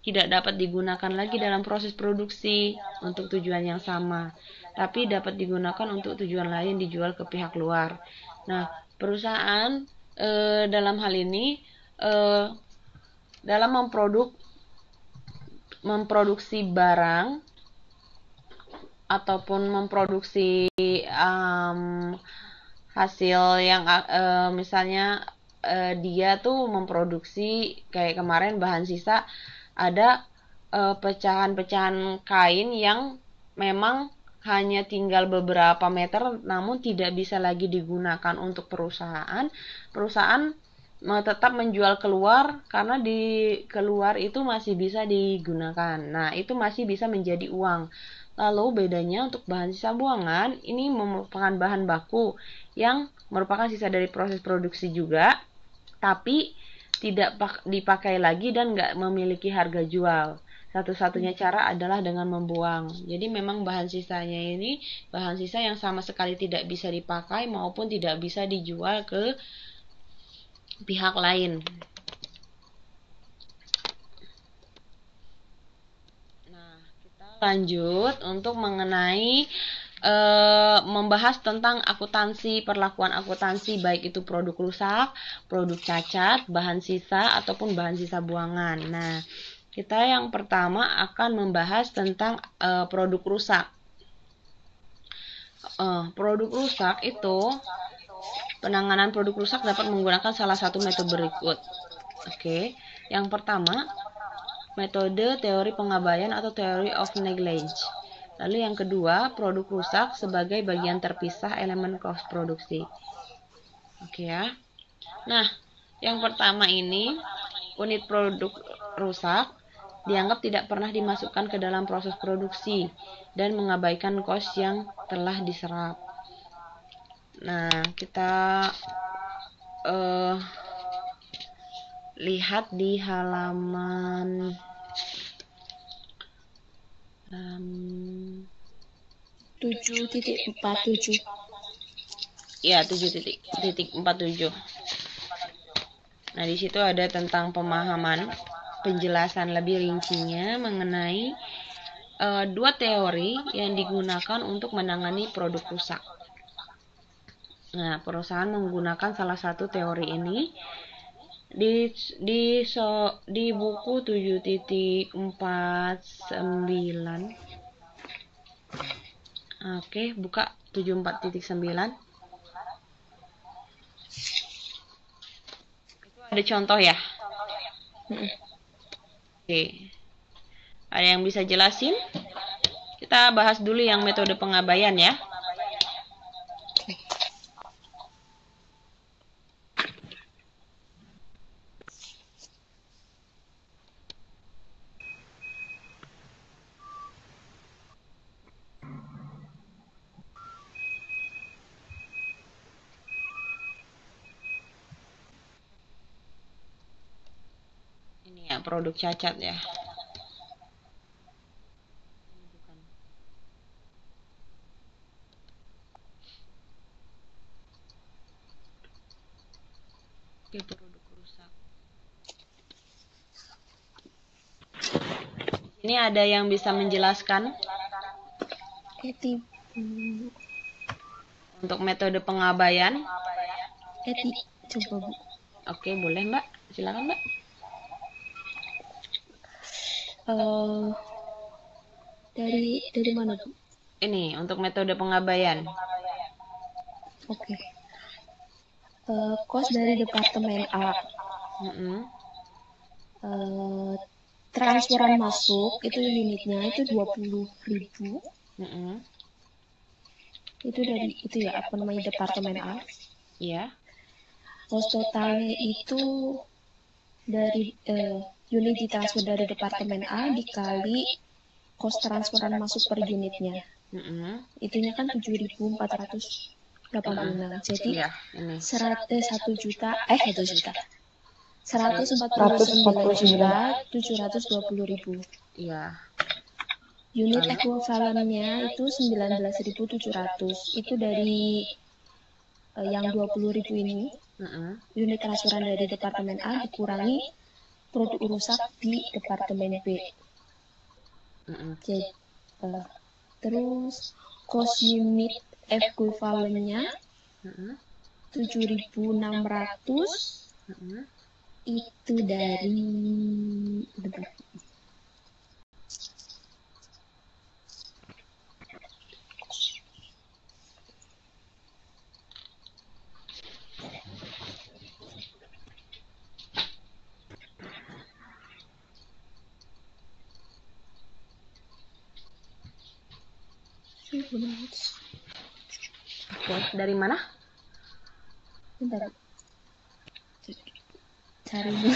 tidak dapat digunakan lagi dalam proses produksi untuk tujuan yang sama, tapi dapat digunakan untuk tujuan lain, dijual ke pihak luar. Nah, perusahaan dalam hal ini dalam memproduksi barang ataupun memproduksi hasil yang misalnya dia tuh memproduksi kayak kemarin bahan sisa, ada pecahan-pecahan kain yang memang hanya tinggal beberapa meter namun tidak bisa lagi digunakan untuk perusahaan tetap menjual keluar karena di keluar itu masih bisa digunakan. Nah, itu masih bisa menjadi uang. Lalu bedanya untuk bahan sisa buangan, ini merupakan bahan baku yang merupakan sisa dari proses produksi juga, tapi tidak dipakai lagi dan nggak memiliki harga jual. Satu-satunya cara adalah dengan membuang. Jadi memang bahan sisanya ini bahan sisa yang sama sekali tidak bisa dipakai maupun tidak bisa dijual ke pihak lain. Nah, kita Lanjut untuk mengenai membahas tentang akuntansi, perlakuan akuntansi, baik itu produk rusak, produk cacat, bahan sisa, ataupun bahan sisa buangan. Nah, kita yang pertama akan membahas tentang produk rusak. Produk rusak itu, penanganan produk rusak dapat menggunakan salah satu metode berikut. Oke, yang pertama, metode teori pengabaian atau theory of neglect. Lalu yang kedua, produk rusak sebagai bagian terpisah elemen cost produksi. Oke ya. Nah, yang pertama ini, unit produk rusak dianggap tidak pernah dimasukkan ke dalam proses produksi dan mengabaikan cost yang telah diserap. Nah, kita lihat di halaman 7.47. Ya, 7.47. Nah, di situ ada tentang pemahaman, penjelasan lebih rincinya mengenai dua teori yang digunakan untuk menangani produk rusak. Nah, perusahaan menggunakan salah satu teori ini di buku 7.49. Oke, buka 74.9. Itu ada contoh ya? Oke. Ada yang bisa jelasin? Kita bahas dulu yang metode pengabaian ya. Ini ya, produk cacat ya. Oke, produk rusak. Ini ada yang bisa menjelaskan untuk metode pengabaian? Coba Bu. Oke, boleh Mbak. Silakan Mbak. Dari mana Bu? Ini untuk metode pengabaian. Oke. Kos dari departemen A. Transferan masuk itu unitnya itu 20.000. Itu dari itu ya, apa namanya, departemen A. Iya. Kos totalnya itu dari unit ditransfer dari departemen A dikali kos transferan masuk per unitnya. Itunya kan 7.486. Jadi Iya, ini. 1 juta 149.720.000. Iya. Unit ekuivalennya itu 19.700. Itu dari yang 20.000 ini. Unit transferan dari departemen A dikurangi produk rusak di departemen B. Jadi, terus cost unit ekuivalennya 7.600. Itu dari Oke, dari mana? bentar. Cari dulu.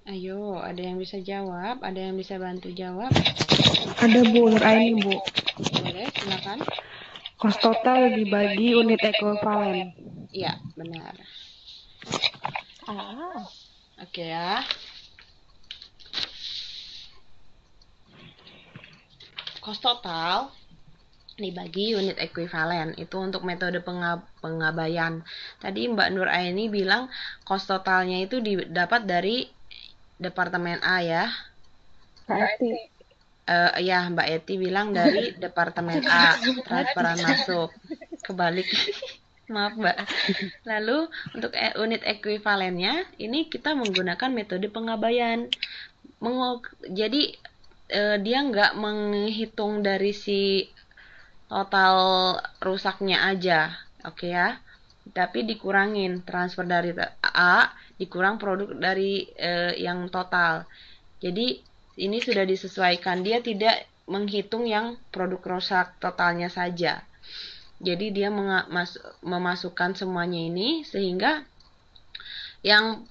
Ayo, ada yang bisa jawab? Ada yang bisa bantu jawab? Ada Bu, Nur Aini Bu. Boleh, silakan. Kos total dibagi unit ekuivalen. Iya, benar. Ah, Oke ya. Kos total dibagi unit ekuivalen. Itu untuk metode pengabaian. Tadi Mbak Nur Aini bilang kos totalnya itu didapat dari Departemen A ya. Mbak Eti. Ya, Mbak Eti bilang dari Departemen A, transferan masuk. Kebalik. Maaf, Mbak. Lalu, untuk unit ekuivalennya, ini kita menggunakan metode pengabaian. Jadi, dia nggak menghitung dari si total rusaknya aja. Oke ya. Tapi dikurangin transfer dari A, dikurang produk dari yang total. Jadi ini sudah disesuaikan, dia tidak menghitung yang produk rusak totalnya saja. Jadi dia memasukkan semuanya ini sehingga yang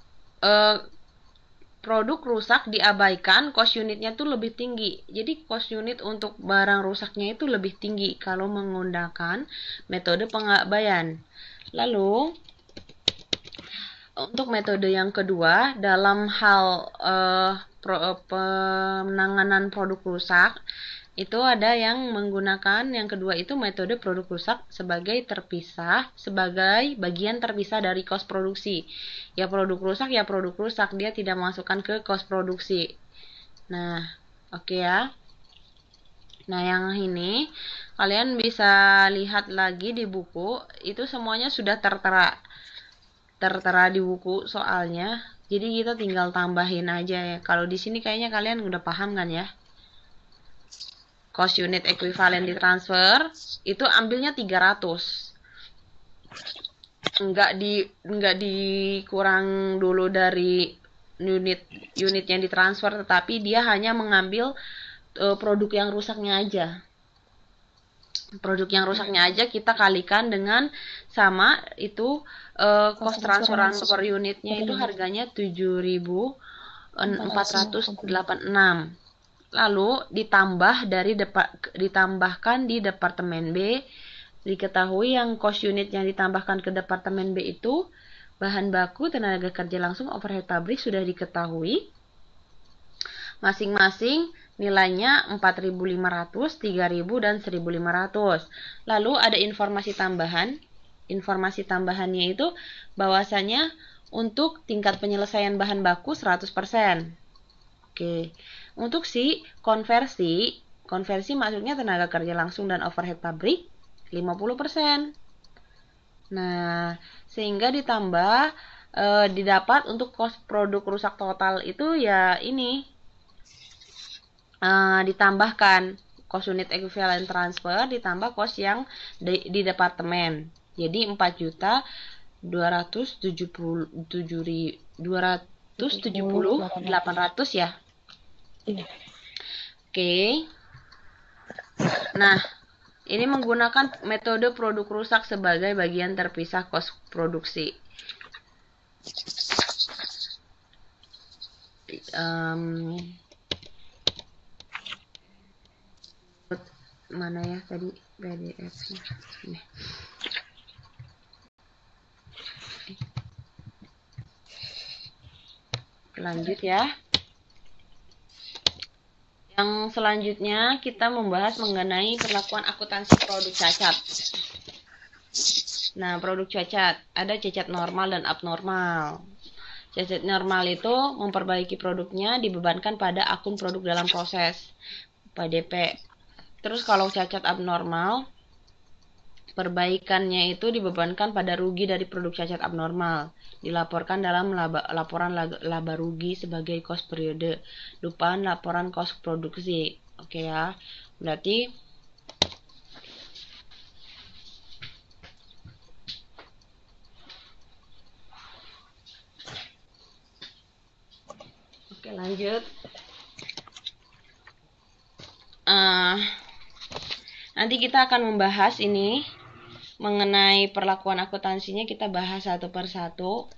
produk rusak diabaikan, cost unitnya tuh lebih tinggi. Jadi cost unit untuk barang rusaknya itu lebih tinggi kalau menggunakan metode pengabaian. Lalu untuk metode yang kedua, dalam hal penanganan produk rusak, itu ada yang menggunakan yang kedua itu metode produk rusak sebagai bagian terpisah dari kos produksi. Ya produk rusak, dia tidak masukkan ke kos produksi. Nah, oke ya. Nah, yang ini kalian bisa lihat lagi di buku, itu semuanya sudah tertera di buku soalnya. Jadi kita tinggal tambahin aja ya. Kalau di sini kayaknya kalian udah paham kan ya? Cost unit ekuivalen ditransfer itu ambilnya 300. Enggak dikurang dulu dari unit yang ditransfer, tetapi dia hanya mengambil produk yang rusaknya aja. Produk yang rusaknya aja kita kalikan dengan sama itu cost transferan per unitnya itu harganya 7.486. Lalu ditambahkan di Departemen B. Diketahui yang cost unit yang ditambahkan ke Departemen B itu bahan baku, tenaga kerja langsung, overhead pabrik sudah diketahui. Masing-masing nilainya 4.500, 3.000, dan 1.500. Lalu ada informasi tambahan. Informasi tambahannya itu bahwasanya untuk tingkat penyelesaian bahan baku 100%. Oke. Untuk si konversi maksudnya tenaga kerja langsung dan overhead pabrik 50%. Nah, sehingga didapat untuk kos produk rusak total itu ya ini ditambahkan cost unit equivalent transfer ditambah cost yang di departemen. Jadi 4.270.800 ya. Iya. Oke. Nah, ini menggunakan metode produk rusak sebagai bagian terpisah kos produksi. Mana ya tadi PDF-nya? Ini. Lanjut ya. Yang selanjutnya kita membahas mengenai perlakuan akuntansi produk cacat. Nah, produk cacat ada cacat normal dan abnormal. Cacat normal itu memperbaiki produknya dibebankan pada akun produk dalam proses PDP. Terus kalau cacat abnormal, perbaikannya itu dibebankan pada rugi dari produk cacat abnormal. Dilaporkan dalam laporan laba rugi sebagai kos periode. Depan laporan kos produksi. Oke ya. Berarti oke, lanjut. Nanti kita akan membahas ini mengenai perlakuan akuntansinya, kita bahas satu per satu.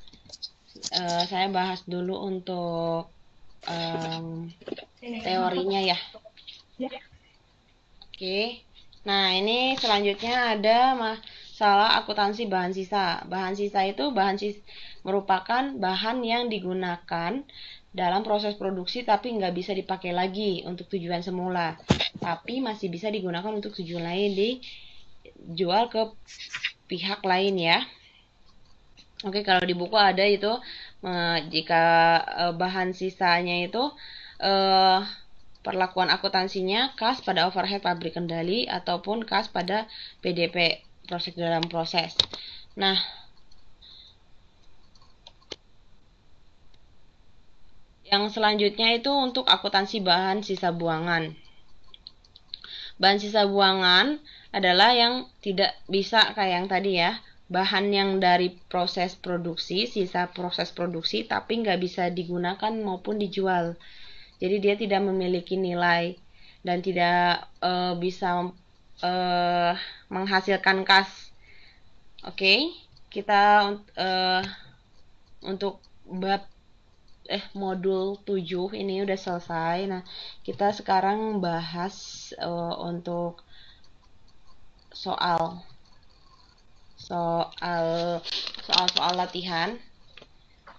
Saya bahas dulu untuk teorinya ya. Oke. Nah, ini selanjutnya ada masalah akuntansi bahan sisa. Bahan sisa itu merupakan bahan yang digunakan dalam proses produksi tapi nggak bisa dipakai lagi untuk tujuan semula. Tapi masih bisa digunakan untuk tujuan lain, dijual ke pihak lain ya. Oke, kalau di buku ada itu jika bahan sisanya itu perlakuan akuntansinya kas pada overhead pabrik kendali ataupun kas pada PDP, proses dalam proses. Nah, yang selanjutnya itu untuk akuntansi bahan sisa buangan. Bahan sisa buangan adalah yang tidak bisa kayak yang tadi ya, bahan yang dari proses produksi, sisa proses produksi, tapi nggak bisa digunakan maupun dijual. Jadi dia tidak memiliki nilai dan tidak bisa menghasilkan kas. Oke, kita untuk bab modul 7 ini udah selesai. Nah, kita sekarang bahas untuk soal latihan.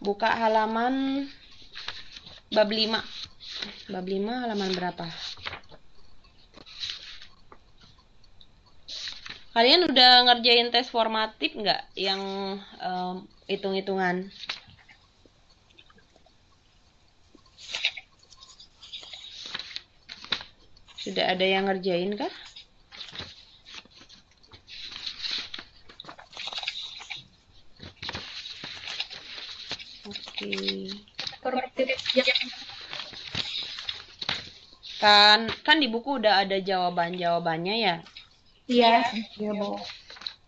Buka halaman bab 5. Bab 5 halaman berapa? Kalian udah ngerjain tes formatif nggak yang hitung-hitungan? Sudah ada yang ngerjain kah? Oke. Kan di buku udah ada jawabannya ya? Iya. Iya, Bu.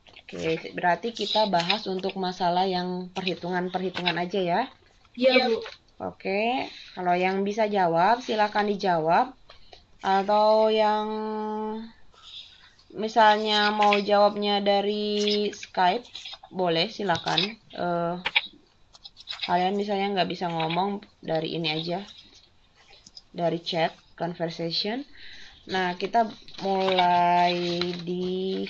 Oke, berarti kita bahas untuk masalah yang perhitungan aja ya. Iya, Bu. Oke, kalau yang bisa jawab silakan dijawab. Atau yang misalnya mau jawabnya dari Skype, boleh silakan. Kalian misalnya nggak bisa ngomong dari ini aja, dari chat conversation. Nah, kita mulai di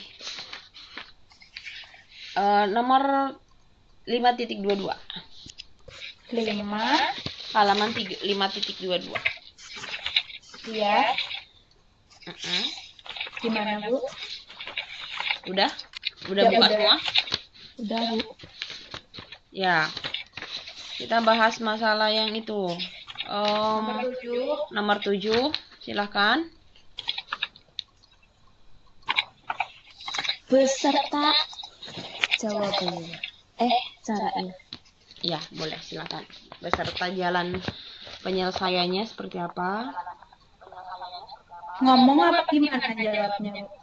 nomor 5.22. 5. Halaman 5.22. Iya. Gimana, Bu? Udah buka semua? Udah, Bu. Ya. Kita bahas masalah yang itu. Nomor 7. Silahkan. Beserta jawabannya. Caranya. Ya, boleh silakan. Beserta jalan penyelesaiannya seperti apa? Ngomong apa gimana jawabnya, Bu?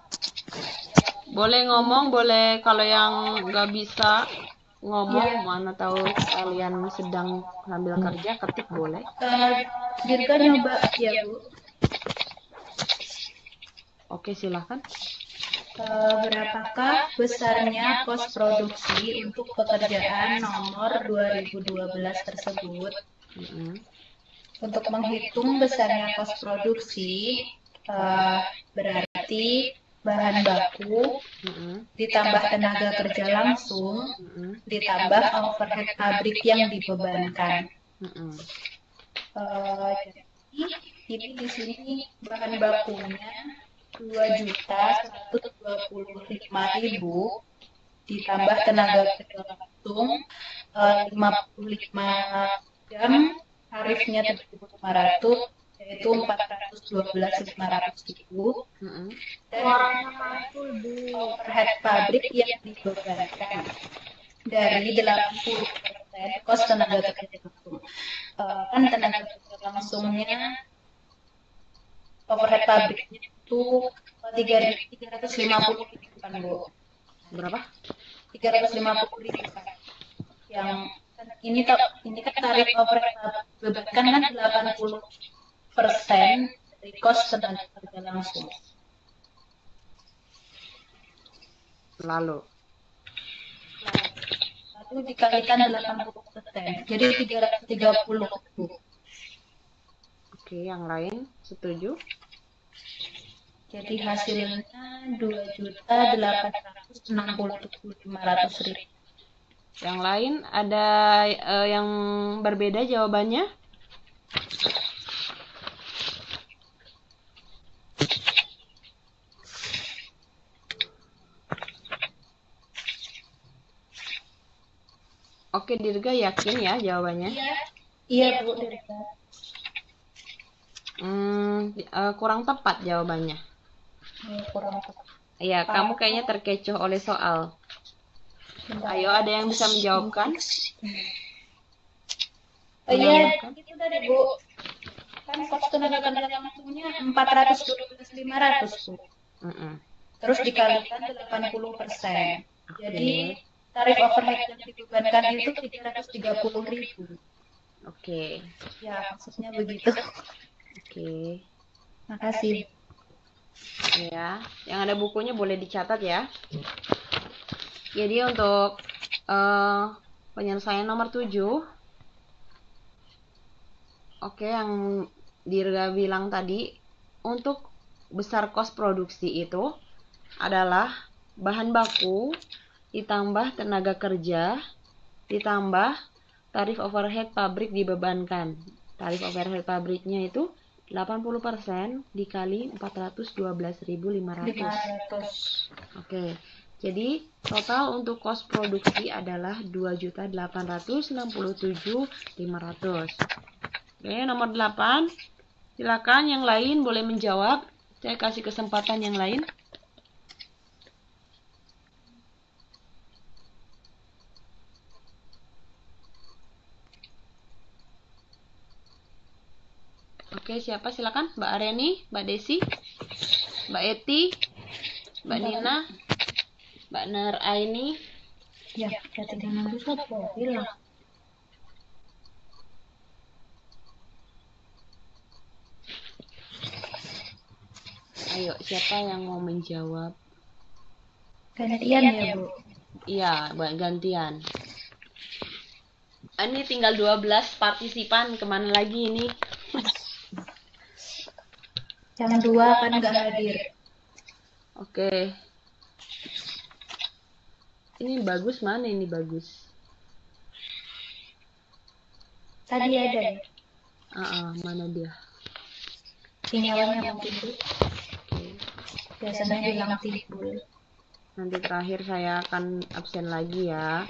Boleh ngomong, boleh kalau yang nggak bisa ngomong, mana tahu kalian sedang sambil kerja, ketik boleh. Dirga nyoba ya, Bu. Oke, silahkan. Berapakah besarnya kos produksi untuk pekerjaan nomor 2012 tersebut? Untuk menghitung besarnya kos produksi, berarti bahan baku ditambah tenaga kerja langsung ditambah overhead pabrik yang dibebankan. Jadi di sini bahan bakunya 2.125.000 ditambah tenaga kerja langsung 55 jam, tarifnya 7.500, yaitu 412.500 dan overhead pabrik yang dibebankan dari 80% kos tenaga kerja langsung. Kan tenaga kerja langsungnya overhead pabriknya itu 350.000 kan, Bu? Berapa? 350.000 kan. Yang ini kan tarif overhead bebankan kan 80% dari kos tenaga kerja langsung. Lalu dikalikan 80%, jadi 330. Oke, yang lain setuju? Jadi hasilnya 2.867.500.000. Yang lain ada yang berbeda jawabannya? Oke, Dirga yakin ya jawabannya? Iya, Bu Dirga. Kurang tepat jawabannya. Kurang tepat. Iya, kamu kayaknya terkecoh oleh soal. Ayo, ada yang bisa menjawabkan? Oh iya, itu tadi Bu. Kan kos tenaga kerja langsungnya 412.500, Bu. Terus dikalikan 80%. Jadi tarif overhead yang dibebankan itu 330.000. Oke. Ya, maksudnya begitu. Oke. Makasih. Ya, yang ada bukunya boleh dicatat ya. Jadi untuk penyelesaian nomor 7. Oke, yang Dirga bilang tadi, untuk besar kos produksi itu adalah bahan baku ditambah tenaga kerja ditambah tarif overhead pabrik dibebankan. Tarif overhead pabriknya itu 80% dikali 412.500. Oke. Jadi total untuk kos produksi adalah 2.867.500. Oke, nomor 8. Silakan yang lain boleh menjawab. Saya kasih kesempatan yang lain. Oke, siapa silakan? Mbak Areni, Mbak Desi, Mbak Eti, Mbak Nina, Mbak Nuraini. Ya, jadi dengan bisa bilang. Ayo, siapa yang mau menjawab? Gantian ya, Bu. Iya, gantian. Ini tinggal 12 partisipan, kemana lagi ini? Yang 2 kan nggak hadir. Oke. Ini bagus, mana ini bagus? Tadi ada ya? Mana dia? Sinyalnya mungkin, Bu. Biasanya bilang timbul. Nanti terakhir saya akan absen lagi ya.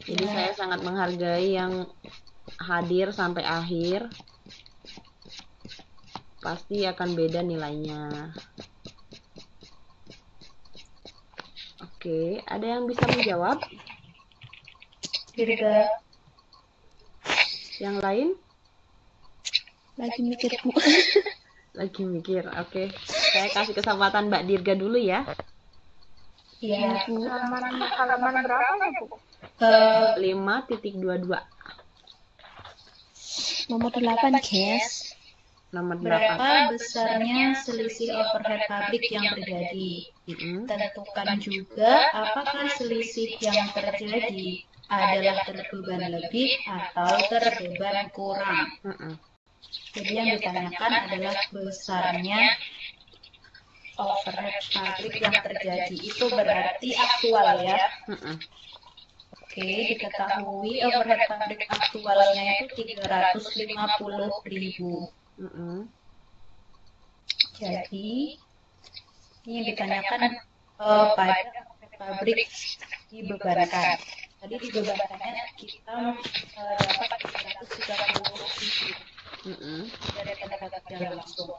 Jadi saya sangat menghargai yang hadir sampai akhir. Pasti akan beda nilainya. Oke, ada yang bisa menjawab? Dirga. Yang lain? Lagi mikir, Bu. Lagi mikir, oke. Saya kasih kesempatan Mbak Dirga dulu ya. Iya, Bu. Halaman berapa ya, Bu? 5.22. Nomor 8, guys. Nomor 8. Berapa besarnya selisih overhead pabrik yang terjadi? Tentukan juga apakah selisih yang terjadi adalah terbeban lebih atau terbeban kurang. Jadi yang ditanyakan adalah besarnya overhead pabrik yang terjadi. Itu berarti aktual ya. Oke, diketahui overhead pabrik aktualnya itu 350.000. Jadi ini ditanyakan pada pabrik dibebankan. Tadi dibebankannya kita dapat 330.000 dari tenaga kerja langsung.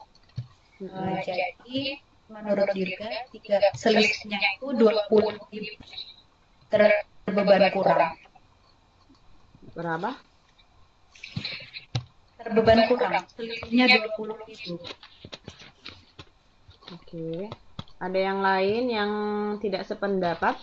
Jadi menurut Dirga selisihnya itu 20.000 terbeban kurang. Berapa? Terbeban kurang, selisihnya 20.000. Oke. Ada yang lain yang tidak sependapat?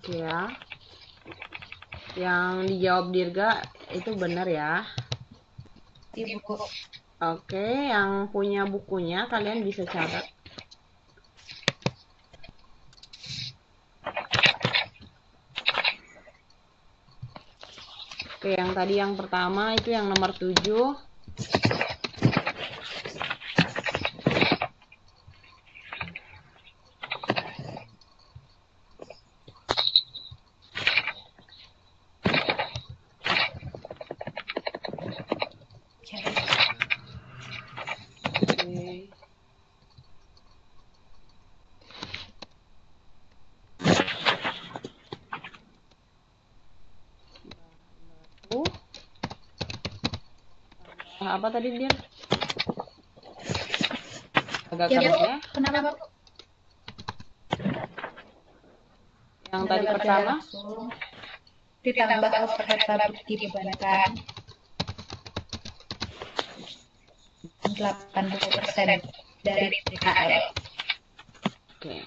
Oke ya. Yang dijawab Dirga itu benar ya. Iya, Bu. Oke, yang punya bukunya kalian bisa catat. Oke, yang tadi yang pertama itu yang nomor 7. Oke. Apa tadi dia? Agak Ya, Bu. keras ya. Kenapa, Bu? Yang tadi pertama langsung ditambah overhead pabrik dibebankan 80% dari TKL. Oke.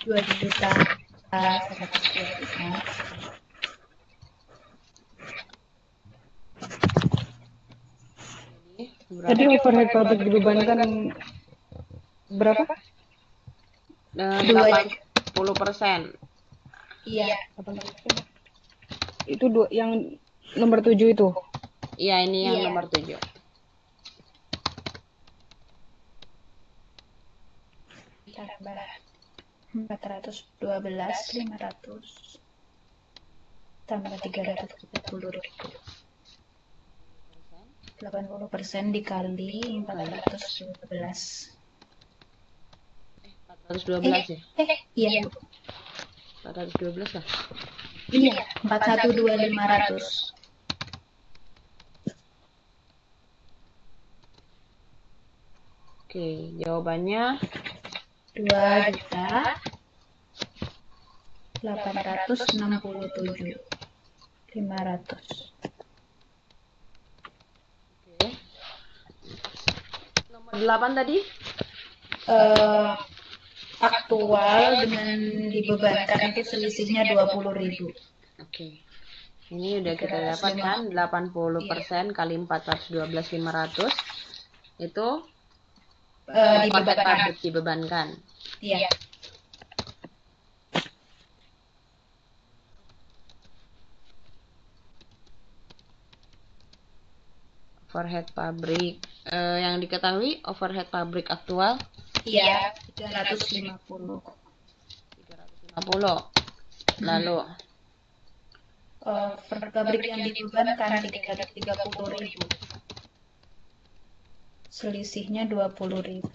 2.102.000. Tadi overhead pabrik dibebankan berapa? 80%. Iya. Itu yang nomor 7 itu. Iya, ini yang Iya. nomor 7. Tambah 412.500 tambah 330.000. 80% dikali 412. 412 ya? Iya. 412 lah. Iya, 412.500. Oke, jawabannya 2.867.500. oke. Nomor 8 tadi? Aktual dengan dibebankan itu selisihnya 20.000. Oke. Ini udah kita dapatkan 80% kali 412.500 itu overhead pabrik dibebankan. Iya. Overhead pabrik yang diketahui overhead pabrik aktual Iya, 350. 350. Lalu Overhead pabrik yang dibebankan 330.000. Selisihnya 20.000.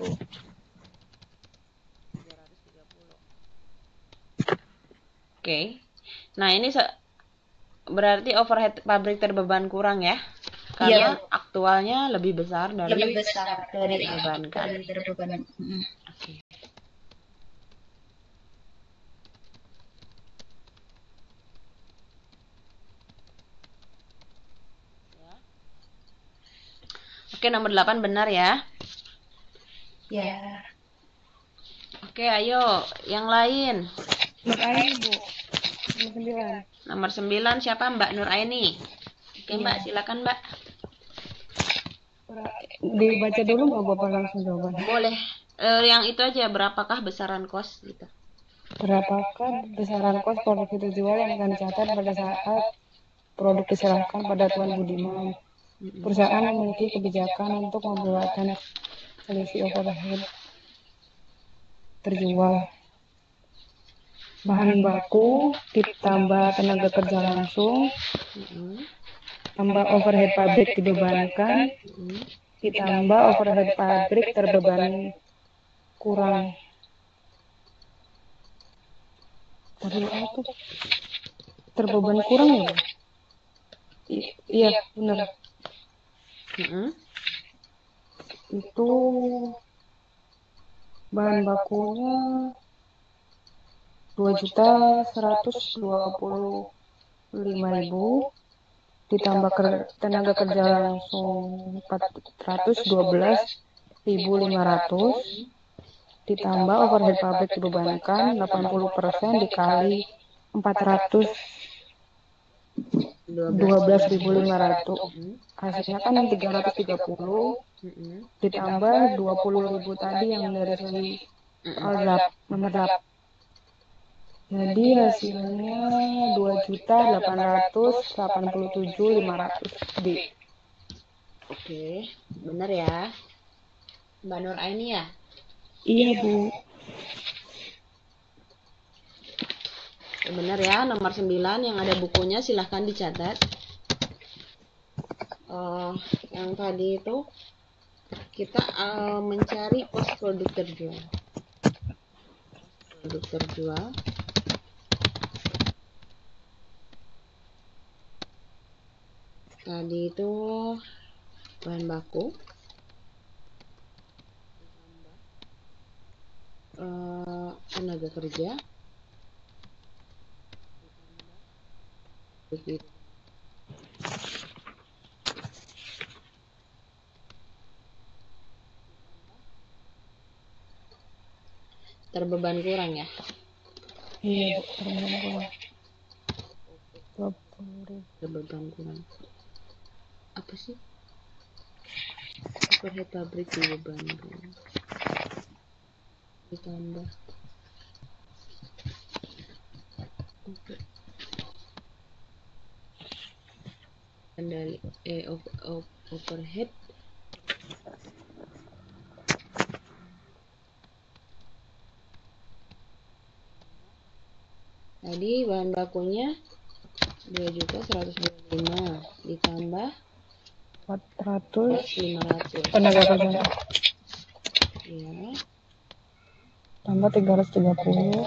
oke. Nah, ini berarti overhead pabrik terbeban kurang ya? Karena aktualnya lebih besar dari dibebankan. terbeban. Oke. Oke, nomor 8 benar ya? Ya. Oke, ayo yang lain. Nur Aini, Bu. Nomor 9. Nomor 9 siapa? Mbak Nur Aini. Oke, Mbak, silakan, Mbak. Dibaca dulu nggak Bapak langsung jawaban? Boleh. Yang itu aja, berapakah besaran kos gitu. Berapakah besaran kos produk itu jual yang akan dicatat pada saat produk diserahkan pada Tuan Budiman? Perusahaan memiliki kebijakan untuk membuatkan selisih overhead terjual. Bahan baku ditambah tenaga kerja langsung, tambah overhead pabrik dibebankan, ditambah overhead pabrik terbeban kurang. Tadi apa? Terbeban kurang ya, Bu? Iya, benar. Itu bahan bakunya 2.125.000 ditambah tenaga kerja langsung 412.500 ditambah overhead pabrik dibebankan 80% dikali 412.500. Hasilnya kan 330 ditambah 20.000 tadi yang dari segi nomor draft. Jadi hasilnya 2.887.500 D. Oke, benar ya, Mbak Nur Aini ya? Iya Bu. Benar ya, nomor 9 yang ada bukunya silahkan dicatat. Yang tadi itu kita mencari pos produk terjual. Produk terjual. Tadi itu bahan baku, tenaga kerja, terbeban kurang ya. Iya Bu, terbeban kurang. 20.000. Terbeban kurang. Apa sih? Overhead pabrik dibebankan. Ditambah. Oke. Kendali overhead tadi bahan bakunya 2.125 ditambah 500 tenaga kerja. ya, Tambah 330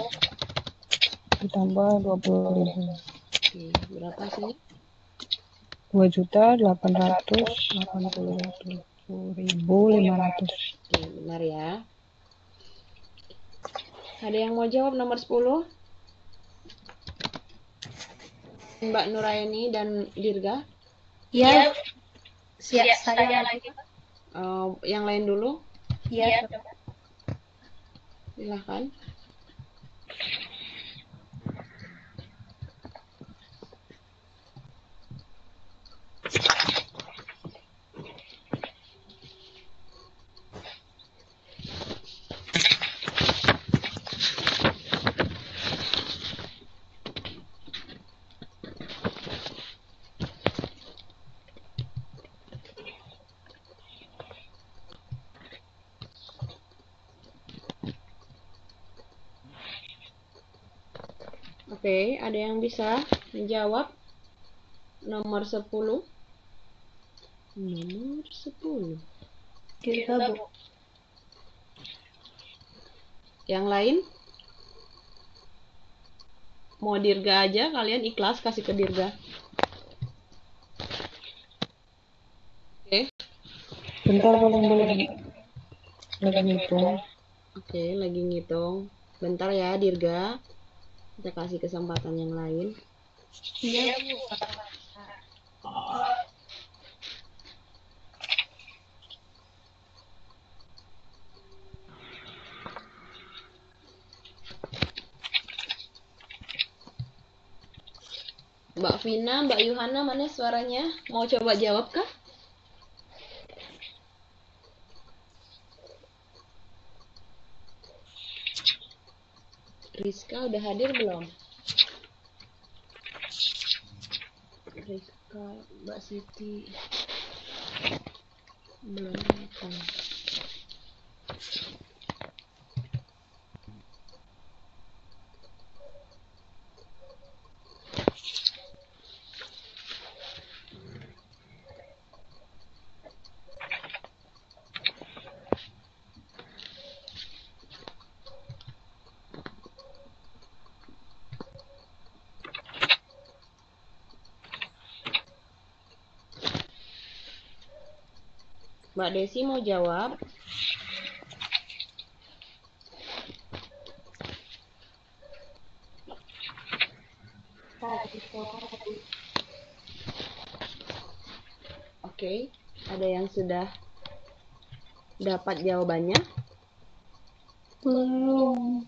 ditambah 20.000. Oke, berapa sih? 2.887.500. Oke, benar ya. Ada yang mau jawab nomor 10? Mbak Nuraini dan Dirga? Ya, siap saya lagi. Yang lain dulu? Ya, Silahkan. Oke, ada yang bisa menjawab nomor 10? Nomor 10. Dirga Bu. Yang lain? Mau Dirga aja, kalian ikhlas kasih ke Dirga. Oke. Bentar paling boleh lagi ngitung. Oke, lagi ngitung. Bentar ya Dirga. Kita kasih kesempatan yang lain. Iya Bu. Mbak Vina, Mbak Yuhana, mana suaranya? Mau coba jawab kah? Rizka udah hadir belum? Rizka, Mbak Siti belum datang. Mbak Desi mau jawab? Oke, ada yang sudah dapat jawabannya? Belum.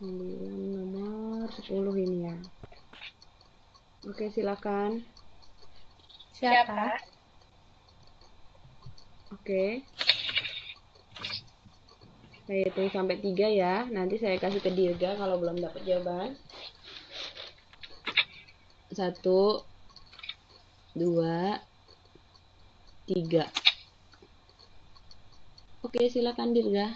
Nomor 10 ini ya. Oke, silakan. Siapa? Oke. Saya hitung sampai 3 ya. Nanti saya kasih ke Dirga kalau belum dapat jawaban. 1, 2, 3. Oke, silakan Dirga.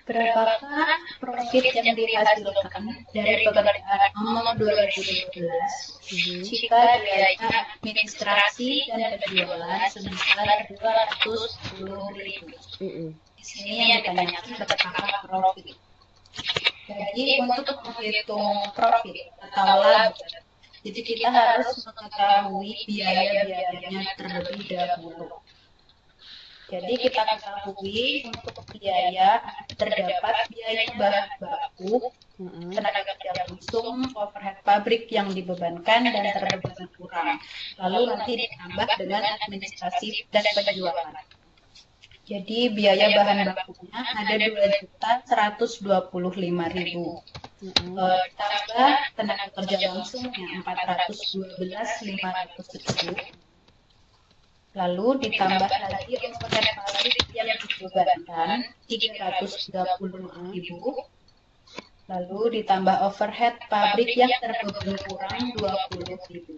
Berapakah profit yang dihasilkan dari pekerjaan nomor 2012 jika biaya administrasi dan penjualan sebesar 210.000? Di sini yang ditanyakan berapakah profit. Jadi untuk menghitung profit atau laba, jadi kita harus mengetahui biaya-biayanya terlebih dahulu. Jadi kita ketahui untuk biaya terdapat biaya bahan baku, tenaga kerja langsung, overhead pabrik yang dibebankan dan terbeban kurang. Lalu nanti ditambah dengan administrasi dan penjualan. Jadi biaya bahan bakunya ada 2.125.000. Tambah tenaga kerja langsungnya 412.500. Lalu ditambah lagi overhead pabrik yang dibebankan 330.000. Lalu ditambah overhead pabrik yang terbeban kurang 20.000.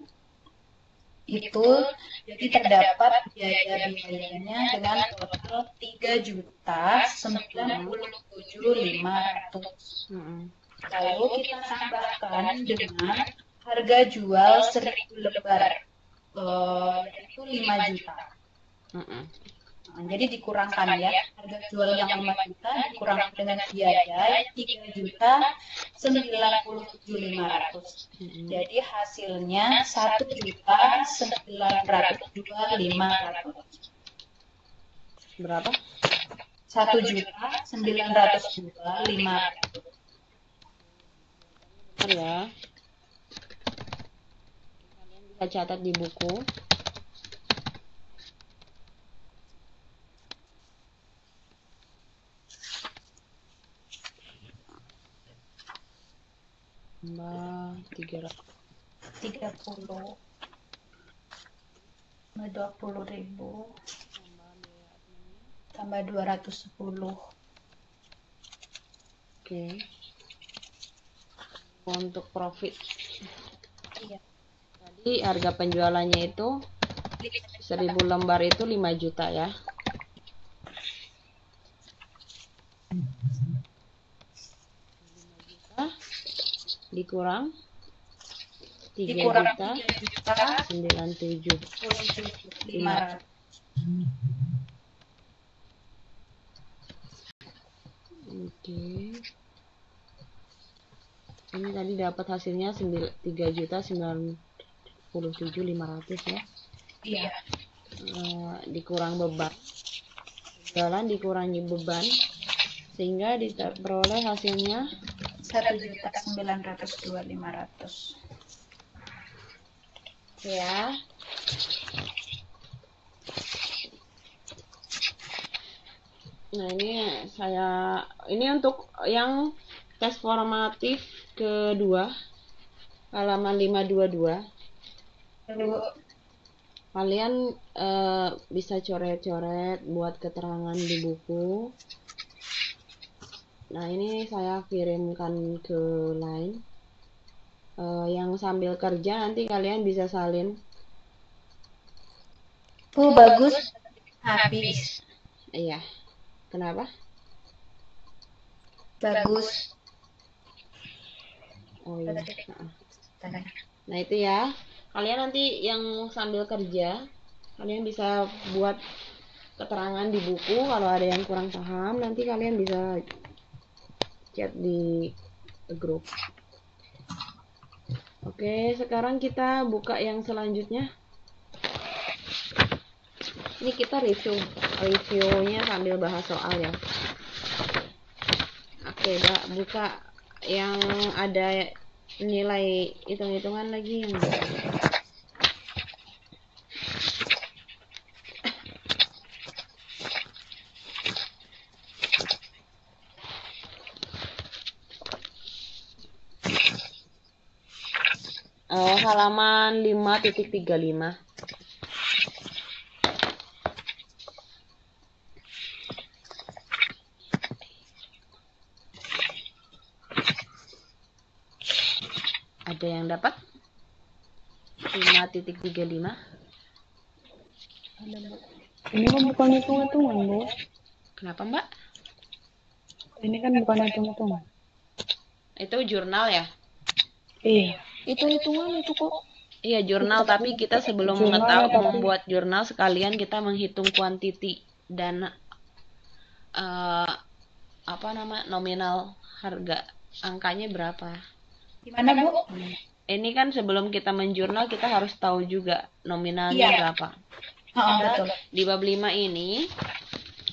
Itu jadi terdapat biaya-biayanya dengan total 3.097.500. Lalu kita tambahkan dengan harga jual 1.000 lembar, yaitu 5 juta. Jadi dikurangkan ya, harga jual yang 5 juta dikurangkan dengan biaya 3.097.500. Jadi hasilnya 1.902.500. Berapa? 1.902.500. Bentar ya. Kalian bisa catat di buku. Tambah 30 20.000 tambah 210. Oke. Untuk profit. Iya. Tadi harga penjualannya itu 1.000 lembar itu 5 juta ya. Dikurang 3.097.500. Oke. Ini tadi dapat hasilnya 3.097.500 ya. Iya. Dikurang beban. Jalan dikurangi beban sehingga diperoleh hasilnya 1.902.500. Ya. Nah, ini untuk yang tes formatif kedua halaman 522. Kalian bisa coret-coret buat keterangan di buku. Nah, ini saya kirimkan ke Line. Yang sambil kerja nanti kalian bisa salin. Bagus. Habis. Iya. Kenapa? Bagus. Oh iya. Nah, itu ya. Kalian nanti yang sambil kerja, kalian bisa buat keterangan di buku. Kalau ada yang kurang paham, nanti kalian bisa chat di grup. Oke, sekarang kita buka yang selanjutnya. Ini kita reviewnya sambil bahas soal ya. Oke, buka yang ada nilai hitung-hitungan lagi yang Halaman 5.35. Ada yang dapat? 5.35. Ini kan bukan hitung-hitungan, Bu. Kenapa, Mbak? Ini kan bukan hitung-hitungan. Itu jurnal ya? Iya. Itu hitungan itu kok. Iya, jurnal, tapi kita sebelum Jurnal, tapi- membuat jurnal sekalian kita menghitung kuantiti dan nominal harga angkanya berapa. Gimana, Bu? Ini kan sebelum kita menjurnal kita harus tahu juga nominalnya Iya. berapa. Betul. Di bab 5 ini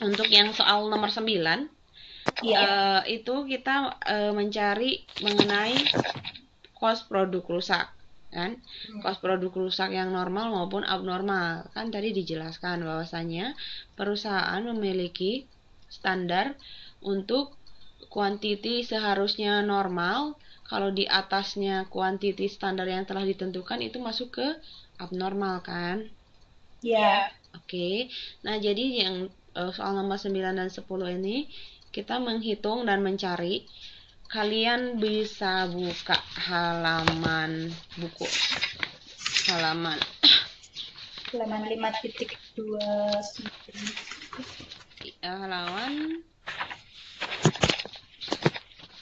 untuk yang soal nomor 9 Iya. itu kita mencari mengenai kos produk rusak, kan? Kos produk rusak yang normal maupun abnormal. Kan tadi dijelaskan bahwasanya perusahaan memiliki standar untuk kuantiti seharusnya normal. Kalau di atasnya kuantiti standar yang telah ditentukan itu masuk ke abnormal, kan? Iya. Oke. Nah, jadi yang soal nomor 9 dan 10 ini kita menghitung dan mencari. Kalian bisa buka halaman buku. Halaman 5.2. halaman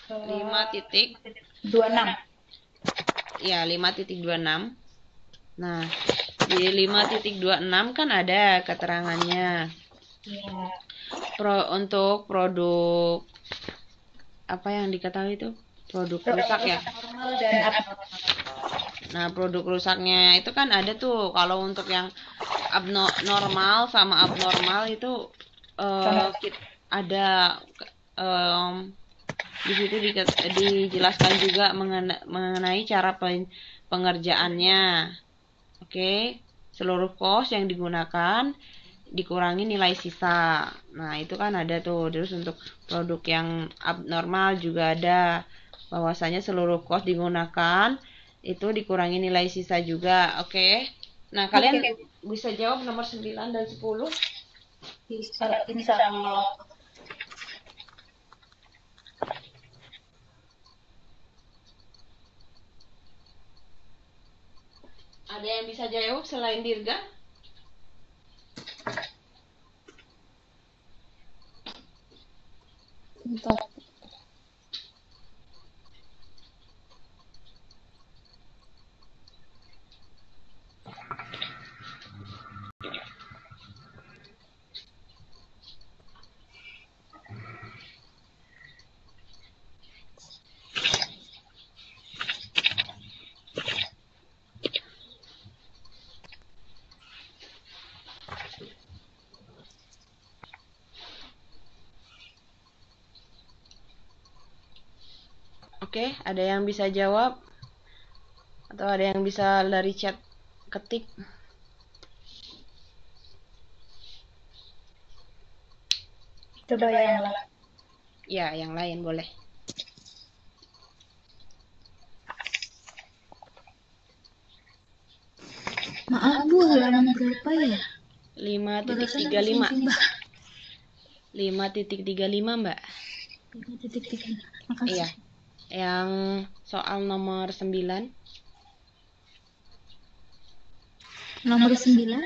5.26. 26. Ya, 5.26. Nah, di 5.26 kan ada keterangannya. Iya. Untuk produk apa yang diketahui itu? Produk rusak ya. Normal dan abnormal. Nah, produk rusaknya itu kan ada tuh. Kalau untuk yang normal sama abnormal itu ada di situ dijelaskan juga mengenai cara pengerjaannya. Oke, seluruh kos yang digunakan dikurangi nilai sisa. Nah, itu kan ada tuh. Terus untuk produk yang abnormal juga ada bahwasanya seluruh kos digunakan itu dikurangi nilai sisa juga. Oke. Nah, kalian bisa jawab nomor 9 dan 10. Insya Allah. Ada yang bisa jawab selain Dirga? Bentar. Oke, ada yang bisa jawab? Atau ada yang bisa dari chat ketik? Coba yang lain. Ya, yang lain boleh. Maaf Bu, halaman berapa ya? 5.35. 5.35, Mbak. 5.3. Makasih. Iya. Yang soal nomor 9. Nomor 9.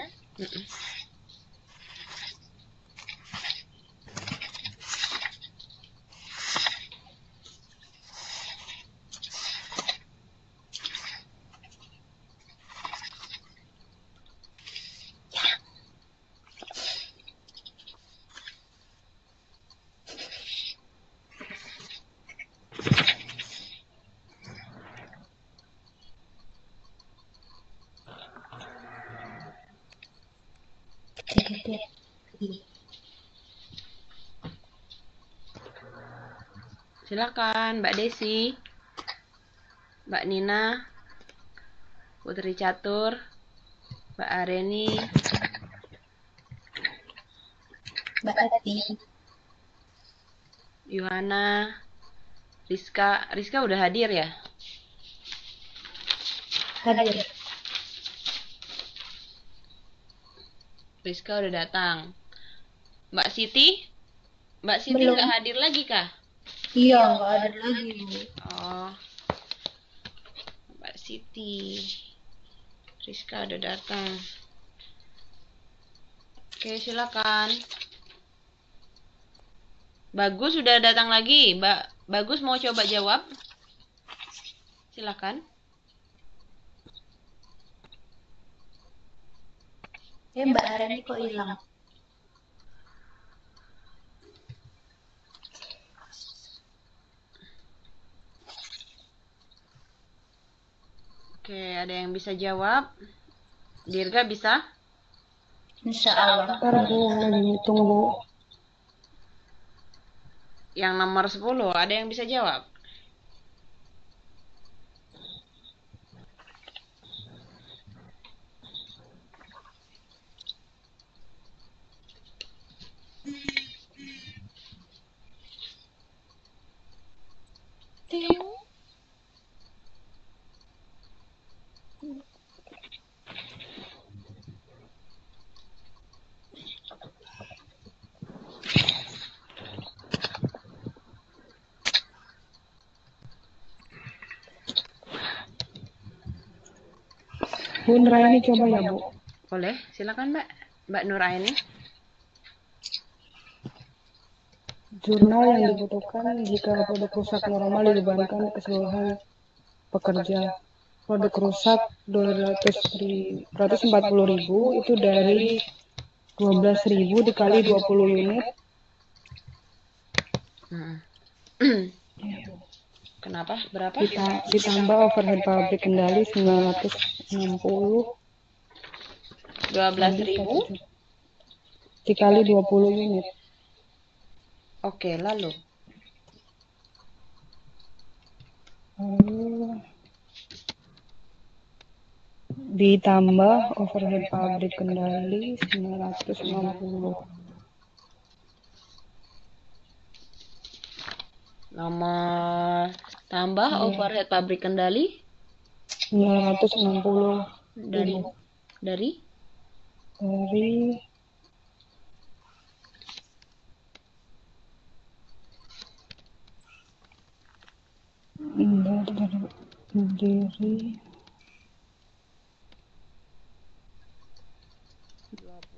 Silakan Mbak Desi, Mbak Nina, Putri Catur, Mbak Areni, Mbak Ati. Yohana, Rizka udah hadir ya? hadir. Rizka udah datang. Mbak Siti? Mbak Siti Belum. nggak hadir lagi kah? Iya, nggak ada lagi, Bu. Oh, Mbak Siti. Rizka udah datang. Oke, silakan. Bagus sudah datang lagi. Bagus mau coba jawab? Silakan. Mbak Areni kok hilang? Oke, ada yang bisa jawab? Dirga bisa? Insya Allah. Ntar Bu, lagi ngitung Bu. Yang nomor 10, ada yang bisa jawab? Bu Nuraini coba ya Bu. Boleh, silakan Mbak. Mbak Nuraini. Jurnal yang dibutuhkan jika produk rusak normal dibebankan keseluruhan pekerja. Produk rusak 240.000 itu dari 12.000 dikali 20 unit. Kenapa? Berapa? Kita ditambah overhead pabrik kendali 960 12.000. dikali 20 unit. Oke, lalu Lalu ditambah overhead pabrik kendali 960. nomor tambah overhead pabrik kendali 960 dari dari dari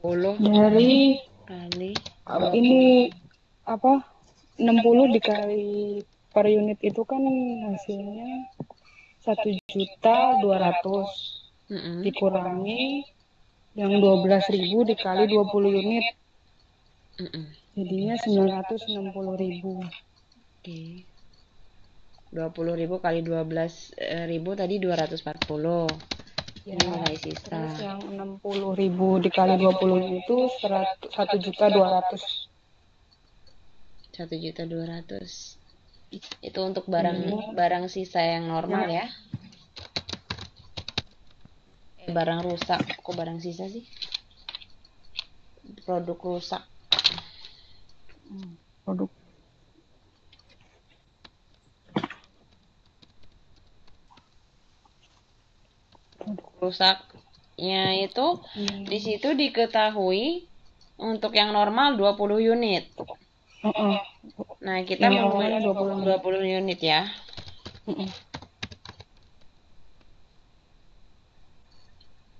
10 dari kali ini apa 60 dikali per unit itu kan hasilnya 1.200.000 dikurangi yang 12.000 dikali 20 unit jadinya 960.000. Oke. 20.000 kali 12.000 tadi 240. Ya, Ini nilai sisa. terus yang 60.000 dikali 20 itu 1.200.000. 1.200.000. Itu untuk barang sisa yang normal ya. Barang rusak. Kok barang sisa sih? Produk rusak. Produk rusaknya itu di situ diketahui untuk yang normal 20 unit. Nah, kita membuat 20 unit ya.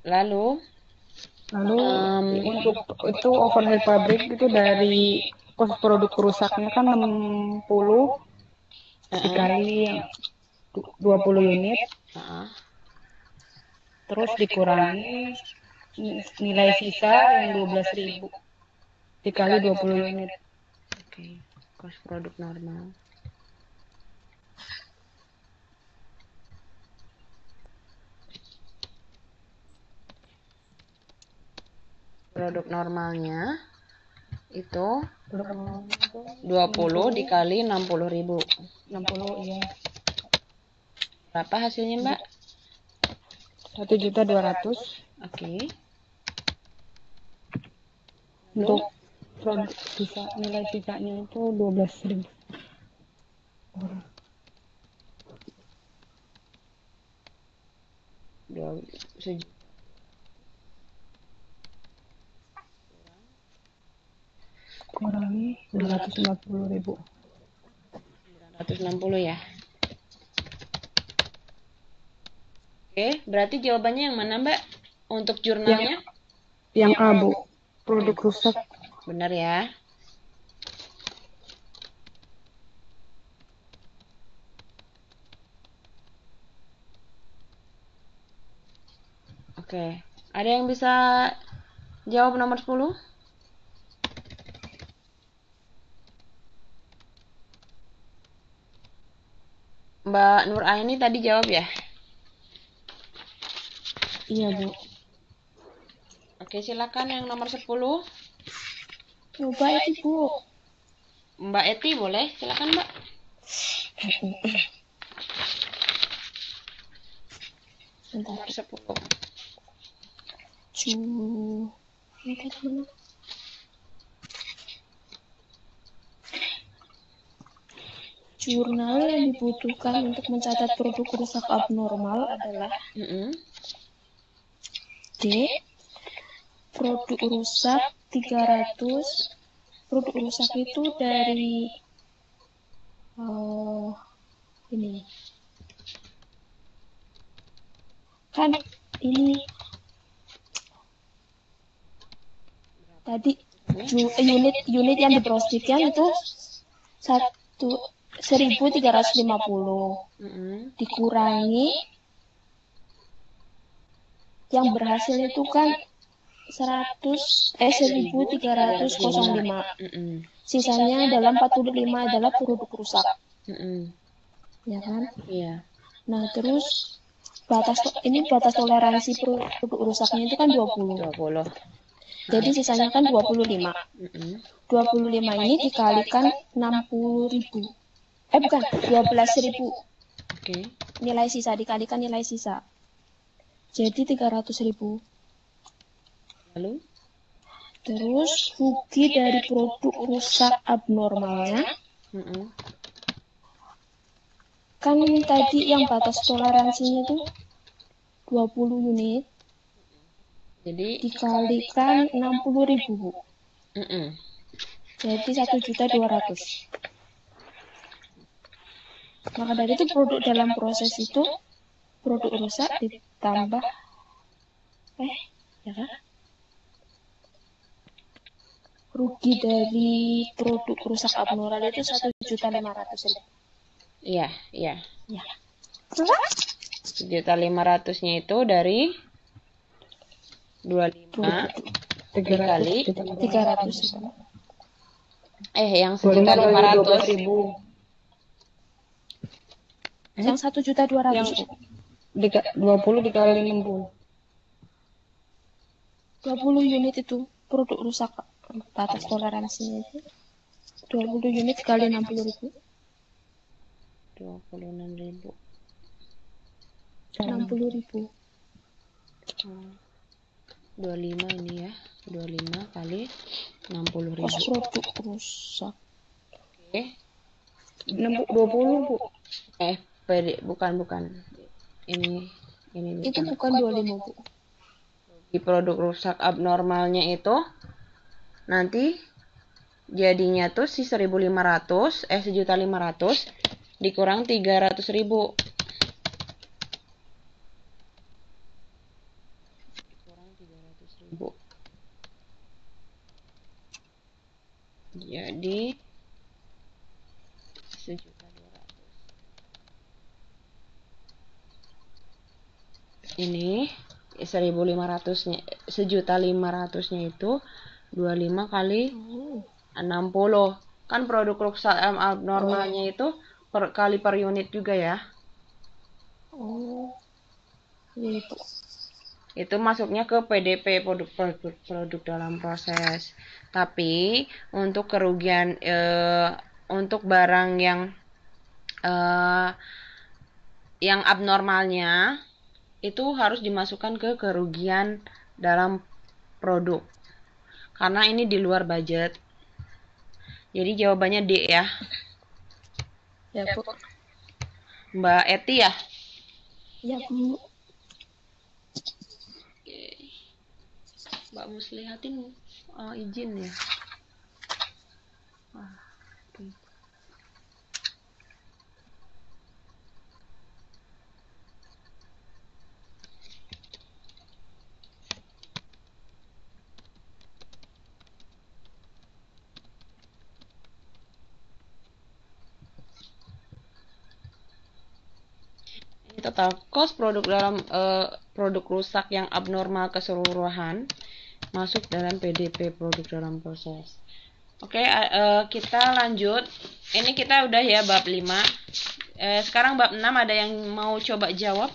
Lalu untuk itu overhead pabrik itu dari kos produk rusaknya kan 60 dikali 20 unit. Terus dikurangi nilai sisa yang 12.000 dikali 20 unit. Oke, kos produk normal. Produk normalnya itu 20 dikali 60.000. 60 iya. Berapa hasilnya, Mbak? 1.200.000. Oke. Untuk produk sisa nilai sisanya itu 12.000. Kurangi 250.000. 960 ya. Oke, berarti jawabannya yang mana, Mbak? Untuk jurnalnya? Yang A, Bu. Produk rusak. Benar ya. Oke, ada yang bisa jawab nomor 10? Mbak Nur Aini tadi jawab ya? Iya, Bu. Oke, silakan yang nomor 10. Coba itu, Bu. Mbak Eti boleh? Silakan, Mbak. Nomor 10. Jurnal yang dibutuhkan untuk mencatat produk rusak abnormal adalah D. Produk rusak 300. Produk rusak itu dari ini kan ini tadi unit yang diproseskan itu 1.350 dikurangi yang berhasil itu kan 1.305. Sisanya dalam 45 adalah produk rusak. Ya kan? Iya. Nah, terus batas toleransi produk rusaknya itu kan 20. 20. Jadi sisanya kan 25. 25 ini dikalikan 60.000. Bukan, 12.000. Oke. Nilai sisa dikalikan nilai sisa. Jadi 300.000. Lalu? Terus rugi dari produk rusak abnormalnya. Kan tadi yang batas toleransinya itu 20 unit. Jadi dikalikan 60.000, Bu. Jadi 1.200.000. Maka dari itu produk dalam proses itu produk rusak ditambah ya kan? Rugi dari produk rusak abnormal itu 1.500.000. Iya. Ya. 1.500.000-nya itu dari 25 dikali 300. Yang 1.500.000. Yang 1.200.000. 20 dikali 60. 20 unit itu produk rusak batas toleransinya itu 20 unit kali 60.000. 26.000. 60.000. 25 ini ya. 25 kali 60.000. Kos produk rusak. Oke. 20, Bu. Bukan. Ini Itu bukan 25, Bu. Di produk rusak abnormalnya itu nanti jadinya tuh si 1.500 dikurang 300.000. Jadi 1.200.000. Ini 1.500-nya 1.500.000-nya itu 25 kali 60. Kan produk rusak abnormalnya itu kali per unit juga ya. Gitu. Itu masuknya ke PDP, produk dalam proses. Tapi untuk kerugian untuk barang yang abnormalnya itu harus dimasukkan ke kerugian dalam produk. Karena ini di luar budget. Jadi jawabannya D ya. Ya, Bu. Mbak Eti ya? Ya, Bu. Mbak Muslihatin izin ya. Oke. Total cost produk dalam produk rusak yang abnormal keseluruhan masuk dalam PDP, produk dalam proses. Oke, kita lanjut. Ini kita udah ya bab 5. Sekarang bab 6 ada yang mau coba jawab?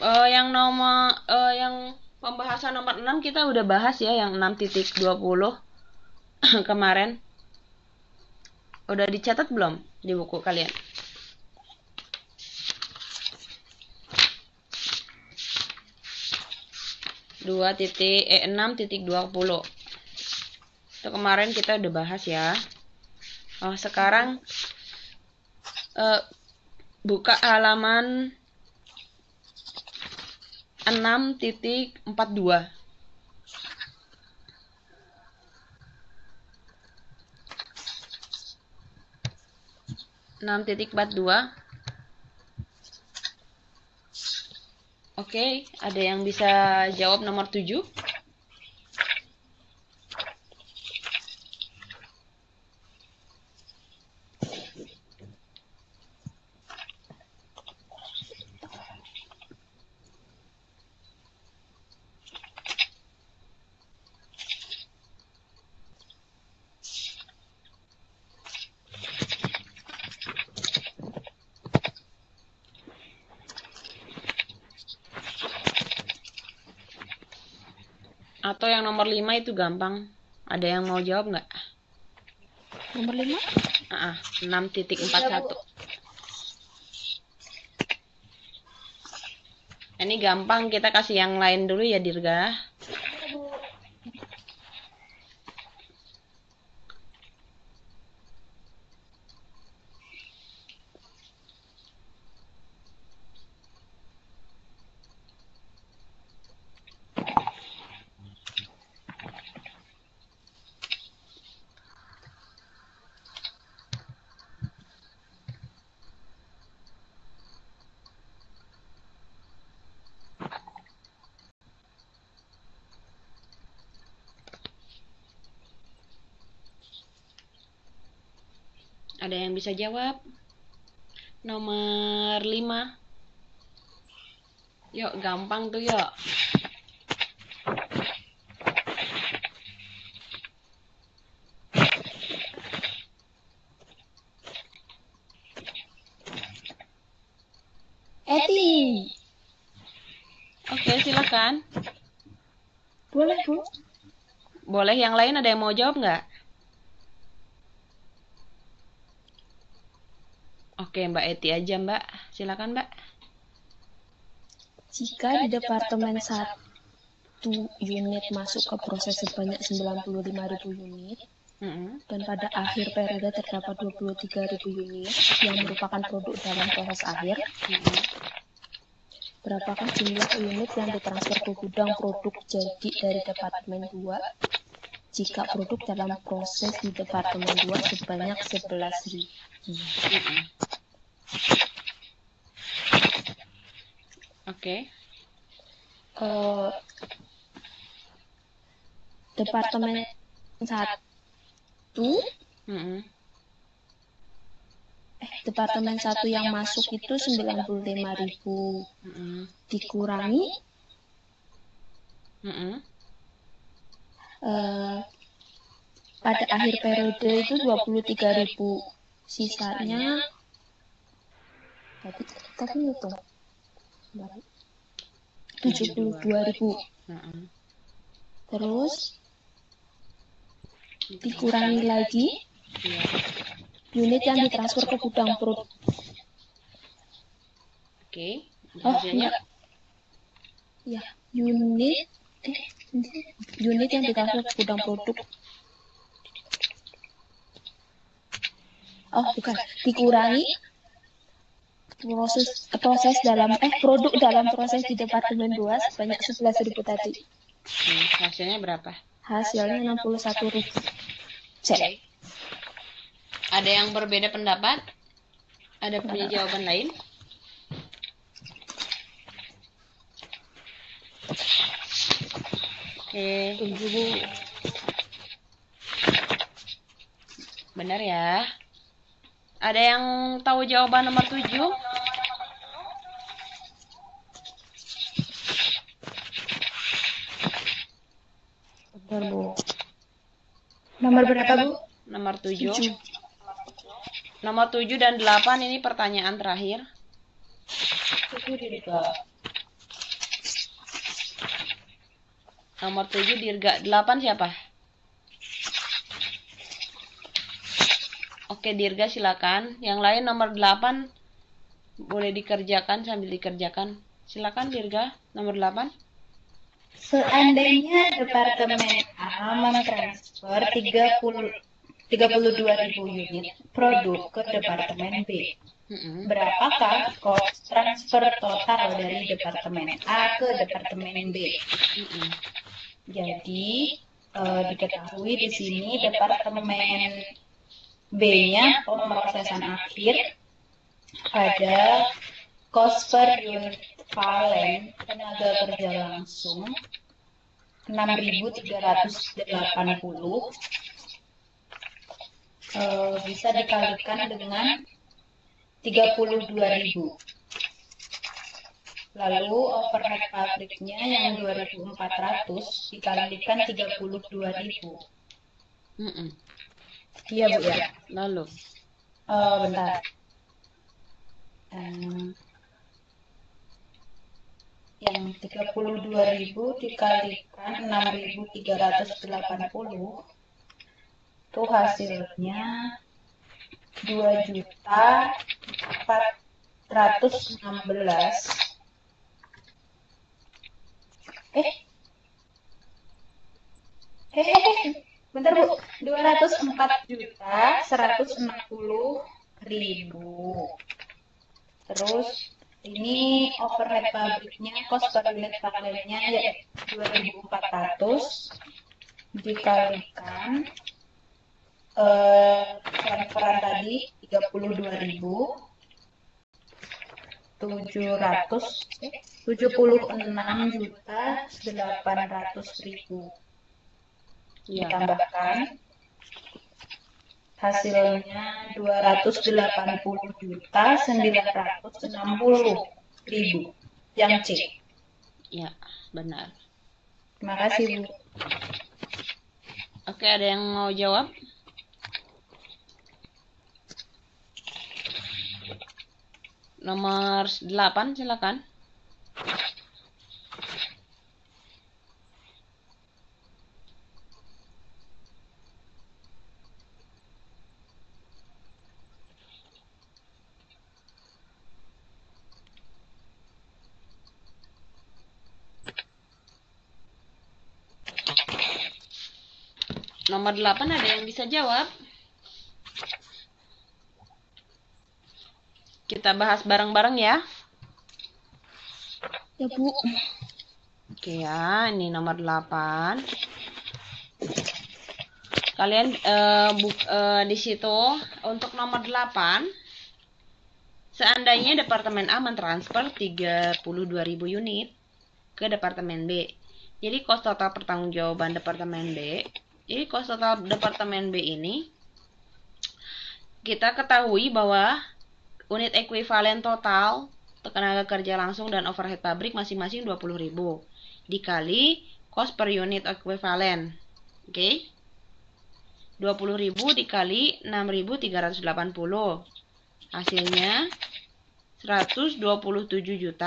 Yang pembahasan nomor 6 kita udah bahas ya, yang 6.20 kemarin. Udah dicatat belum di buku kalian? Dua titik 6.20 itu kemarin kita udah bahas ya. Sekarang buka halaman 6.42. 6.42. Oke, ada yang bisa jawab nomor 7? Atau yang nomor 5 itu gampang. Ada yang mau jawab nggak? Nomor 5? 6.41. Ini gampang, kita kasih yang lain dulu ya, Dirga. Ada yang bisa jawab? Nomor 5. Yuk, gampang tuh yuk. Eti. Oke, silakan. Boleh, Bu? Boleh, yang lain ada yang mau jawab nggak? Oke, Mbak Eti aja, Mbak. Silakan, Mbak. Jika di Departemen 1 unit masuk ke proses sebanyak 95.000 unit, dan pada akhir periode terdapat 23.000 unit yang merupakan produk dalam proses akhir, berapakah jumlah unit yang ditransfer ke gudang produk jadi dari Departemen 2 jika produk dalam proses di Departemen 2 sebanyak 11.000? Oke. Departemen 1 Departemen 1 yang masuk itu 95.000 dikurangi pada akhir periode itu 23.000, sisanya tapi hitung 72.000. Terus dikurangi lagi unit yang ditransfer ke gudang produk. Oke. Enggak. Ya, unit yang ditransfer ke gudang produk. Bukan. Dikurangi produk dalam proses di Departemen 2 sebanyak 11.000 tadi. Hasilnya berapa? Hasilnya 61.000. Cek. Ada yang berbeda pendapat? Ada punya jawaban lain? Oke. Benar ya. Ada yang tahu jawaban nomor 7? Benar, Bu. Nomor berapa, Bu? Nomor 7. Nomor 7 dan 8 ini pertanyaan terakhir. Nomor 7 Dirga, 8 siapa? Oke, Dirga silakan. Yang lain nomor 8 boleh dikerjakan sambil dikerjakan. Silakan Dirga, nomor 8. Seandainya Departemen A mentransfer 32.000 unit produk ke Departemen B. Berapakah kos transfer total dari Departemen A ke Departemen B? Jadi diketahui di sini Departemen B-nya pemrosesan akhir ada cost per unit valen tenaga kerja langsung 6.380 bisa dikalikan dengan 32.000. Lalu overhead pabriknya yang 2.400 dikalikan 32.000. Iya, Bu ya. Lalu Bentar. Yang 32.000 dikalikan 6.380 itu hasilnya 2.416. Bentar, Bu. 204.160.000. Terus ini overhead pabriknya, cost per unit valennya ya 2.400 dikalikan transferan tadi 32.000 76.800.000 ditambahkan hasilnya 280.960.000 yang C. ya, benar. Terima kasih, Bu. Oke, ada yang mau jawab? Nomor 8 silakan. Nomor 8 ada yang bisa jawab? Kita bahas bareng-bareng ya. Ya, Bu. Oke ya, ini nomor 8. Kalian di situ untuk nomor 8, seandainya Departemen A mentransfer 32.000 unit ke Departemen B. Jadi kos total pertanggungjawaban Departemen B. Jadi kos total Departemen B ini kita ketahui bahwa unit ekuivalen total tenaga kerja langsung dan overhead pabrik masing-masing 20.000 dikali cost per unit ekuivalen. Oke. 20.000 dikali 6.380. Hasilnya 127.600.000.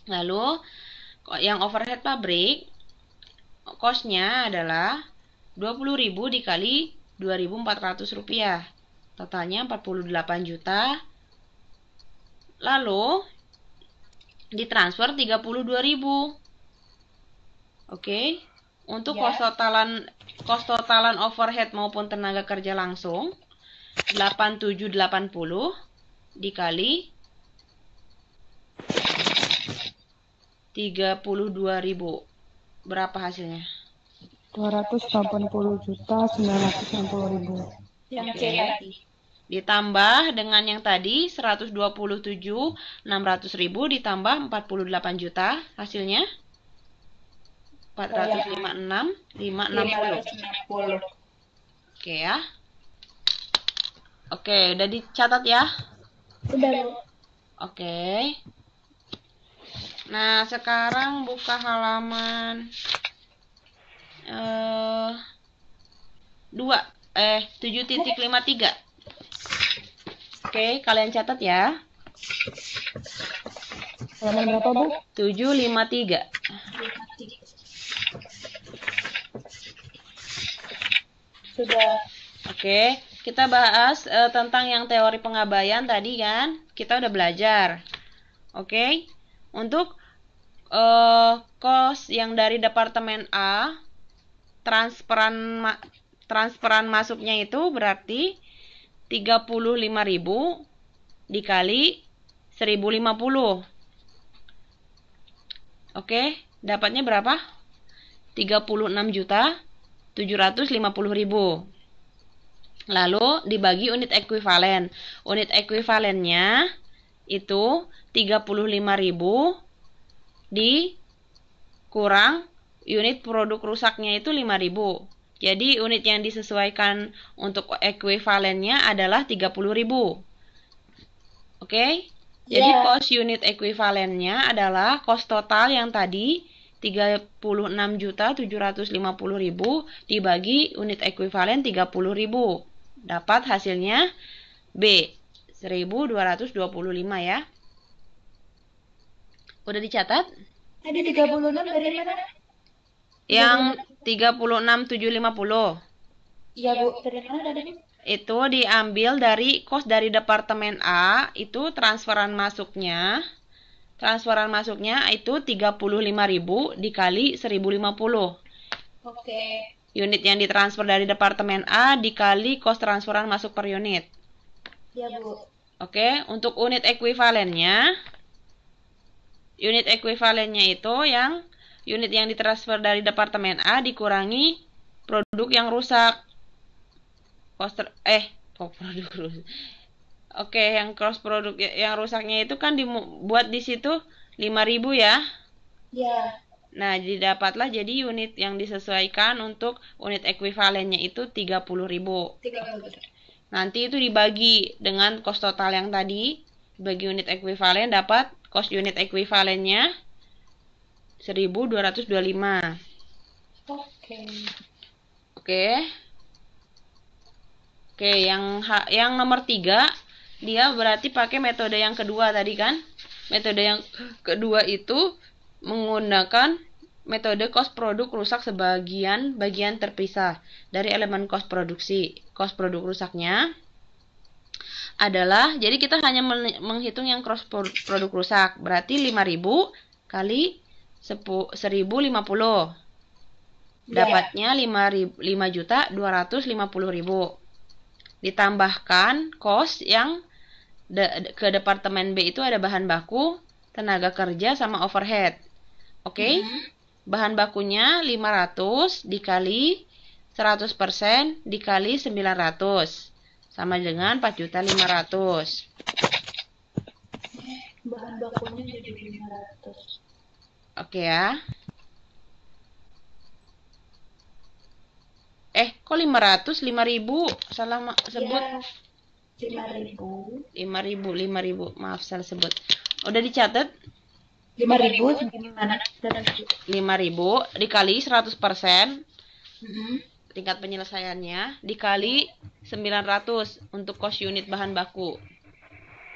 Lalu yang overhead pabrik cost-nya adalah 20.000 dikali 2.400 rupiah. Totalnya 48 juta. Lalu ditransfer 32.000. Oke. Untuk kos totalan overhead maupun tenaga kerja langsung 8780 dikali 32.000. Berapa hasilnya? 280.960.000. Yang C Oke. tadi. Ditambah dengan yang tadi 127.600.000 ditambah 48 juta, hasilnya 456.560. 560. Oke ya. Oke, udah dicatat ya? Udah, Bu. Oke. Nah, sekarang buka halaman 7.53. Oke, kalian catat ya. Halaman berapa, Bu? 753. Sudah. Oke, kita bahas tentang yang teori pengabaian tadi kan. Kita udah belajar. Oke. Untuk kos yang dari departemen A, transferan masuknya itu berarti 35.000 dikali 1.050. Oke, dapatnya berapa? 36.750.000. Lalu dibagi unit ekuivalen. Unit ekuivalennya itu 35.000 dikurang unit produk rusaknya itu 5.000. Jadi unit yang disesuaikan untuk ekuivalennya adalah 30.000. Oke? Jadi cost unit ekuivalennya adalah cost total yang tadi 36.750.000 dibagi unit ekuivalen 30.000. Dapat hasilnya B, 1.225 ya. Udah dicatat? Tadi 36 dari mana? Yang 36.750. Iya, Bu. Dari mana tadi? Itu diambil dari kos dari departemen A, itu transferan masuknya. Transferan masuknya itu 35.000 dikali 1.050. Oke. Unit yang ditransfer dari departemen A dikali kos transferan masuk per unit. Iya, Bu. Oke, untuk unit ekuivalennya itu yang unit yang ditransfer dari departemen A dikurangi produk yang rusak. Produk rusak. Oke, yang cross produk yang rusaknya itu kan dibuat di situ 5.000 ya. Ya. Nah, didapatlah jadi unit yang disesuaikan untuk unit ekuivalennya itu 30.000. 30. Nanti itu dibagi dengan cost total yang tadi, bagi unit ekuivalen dapat cost unit ekuivalennya 1.225. Oke. Oke, yang nomor 3 dia berarti pakai metode yang kedua tadi kan. Metode yang kedua itu menggunakan metode cost produk rusak bagian terpisah dari elemen cost produksi. Cost produk rusaknya adalah, jadi kita hanya menghitung yang cross produk rusak, berarti 5.000 kali 1.050. Dapatnya 5.250.000. Ditambahkan cost yang ke departemen B itu ada bahan baku, tenaga kerja, sama overhead. Oke? Bahan bakunya 500 dikali 100% dikali 900. Sama dengan 4.500.000. Bahan bakunya jadi 500. Oke ya. Kok 500? 5.000. Salah sebut. Ya, 5.000. 5.000. Maaf, salah sebut. Udah dicatat? 5.000 gimana? 5.000 dikali 100%. Tingkat penyelesaiannya dikali 900 untuk cost unit bahan baku.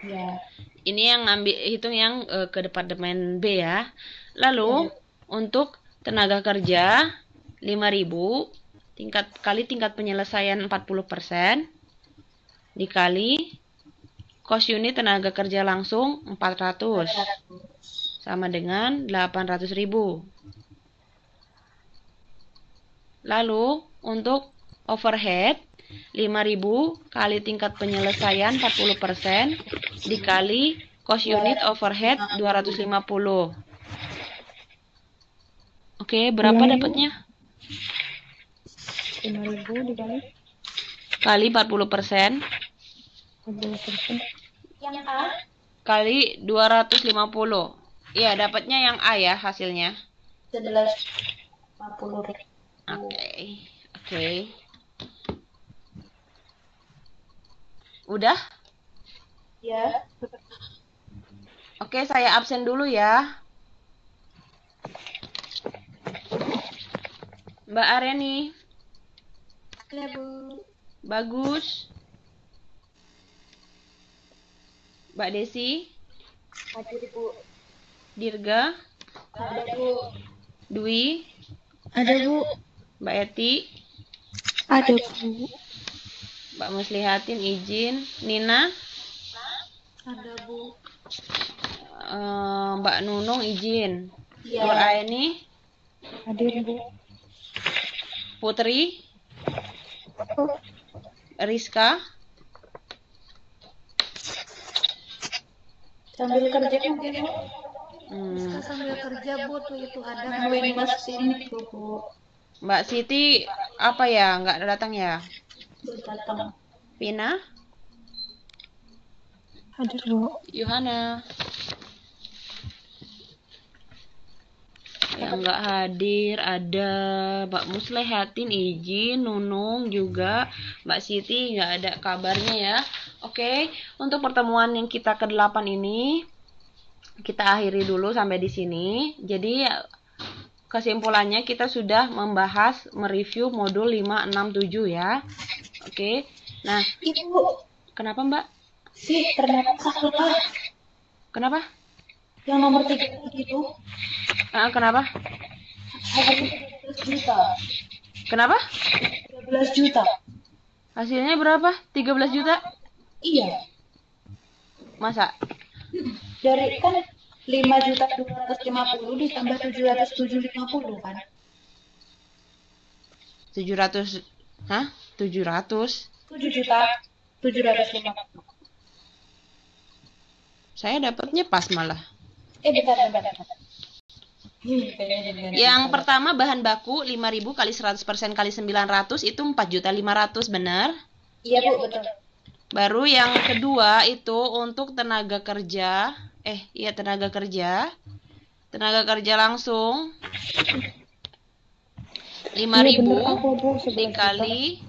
Ya. Ini yang hitung yang ke departemen B ya. Lalu untuk tenaga kerja 5.000 tingkat penyelesaian 40% dikali cost unit tenaga kerja langsung 400 sama dengan 800.000. Lalu untuk overhead 5.000 kali tingkat penyelesaian 40% dikali cost unit overhead 250. Oke, berapa dapatnya? 5.000 dikali Kali 40%. 40%. Yang A Kali 250. Iya, dapatnya yang A ya hasilnya. 11.50. Oke. Udah? Ya. Oke, saya absen dulu ya. Mbak Areni. Ya, Bu. Bagus. Mbak Desi. Hadir, Bu. Dirga. Ada, Bu. Dwi. Ada, Bu. Mbak Eti. Ada, Bu. Mbak Muslihatin izin. Nina. Ada, Bu. Mbak Nunung izin. Iya. Nur Aini. Hadir, Bu. Putri. Rizka. Sambil kerja mungkin, Bu. Kita sambil kerja, Bu, tuh itu ada. Nungguin mesin itu, Bu. Mbak Siti apa ya? Nggak datang ya? Belum datang. Pina. Hadir, Bu. Yohana. Yang nggak hadir ada Mbak Muslihatin izin, Nunung juga, Mbak Siti nggak ada kabarnya ya. Oke, untuk pertemuan yang kita ke-8 ini kita akhiri dulu sampai di sini. Jadi kesimpulannya kita sudah membahas mereview modul 5, 6, 7 ya. Oke. Nah, Ibu, kenapa Mbak? sih ternyata salah. Kenapa? Yang nomor 3 itu Kenapa? hasilnya 13 juta. Kenapa? 13 juta. Hasilnya berapa? 13 juta? Iya. Masa? Dari kan 5.250 ditambah 750 kan? 700. Hah? 700? 7.750. Saya dapatnya pas malah. Bentar. Yang pertama bahan baku 5.000 kali 100% kali 900 itu 4.500.000, benar? Iya, Bu, betul. Baru yang kedua itu untuk tenaga kerja. Tenaga kerja langsung 5.000 dikali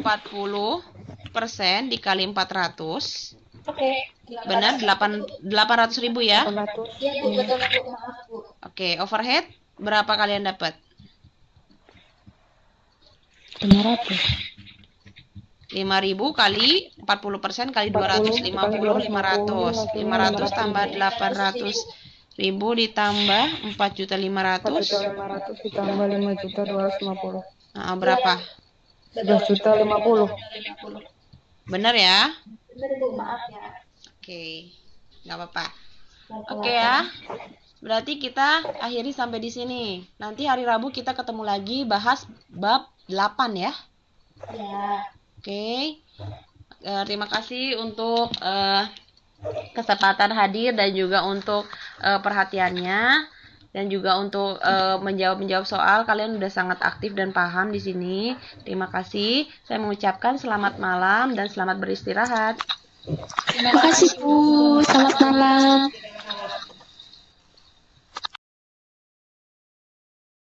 40% dikali 400. Oke. Benar 800.000 ya? 800. Iya, Bu, betul, Bu. Maaf, Bu. Oke, overhead berapa kalian dapat? 500. 5.000 kali 40% kali 250, 500. 500 tambah 800.000 ditambah 4.500.000. 4.500 ditambah 5.250. Nah, berapa? 11.050. Benar ya? Benar, Bu, maaf ya. Oke, nggak apa-apa. Oke ya. Berarti kita akhiri sampai di sini. Nanti hari Rabu kita ketemu lagi bahas bab 8 ya. Ya. Oke. Terima kasih untuk kesempatan hadir dan juga untuk perhatiannya dan juga untuk menjawab soal. Kalian udah sangat aktif dan paham di sini. Terima kasih. Saya mengucapkan selamat malam dan selamat beristirahat. Terima kasih, Bu. Selamat malam.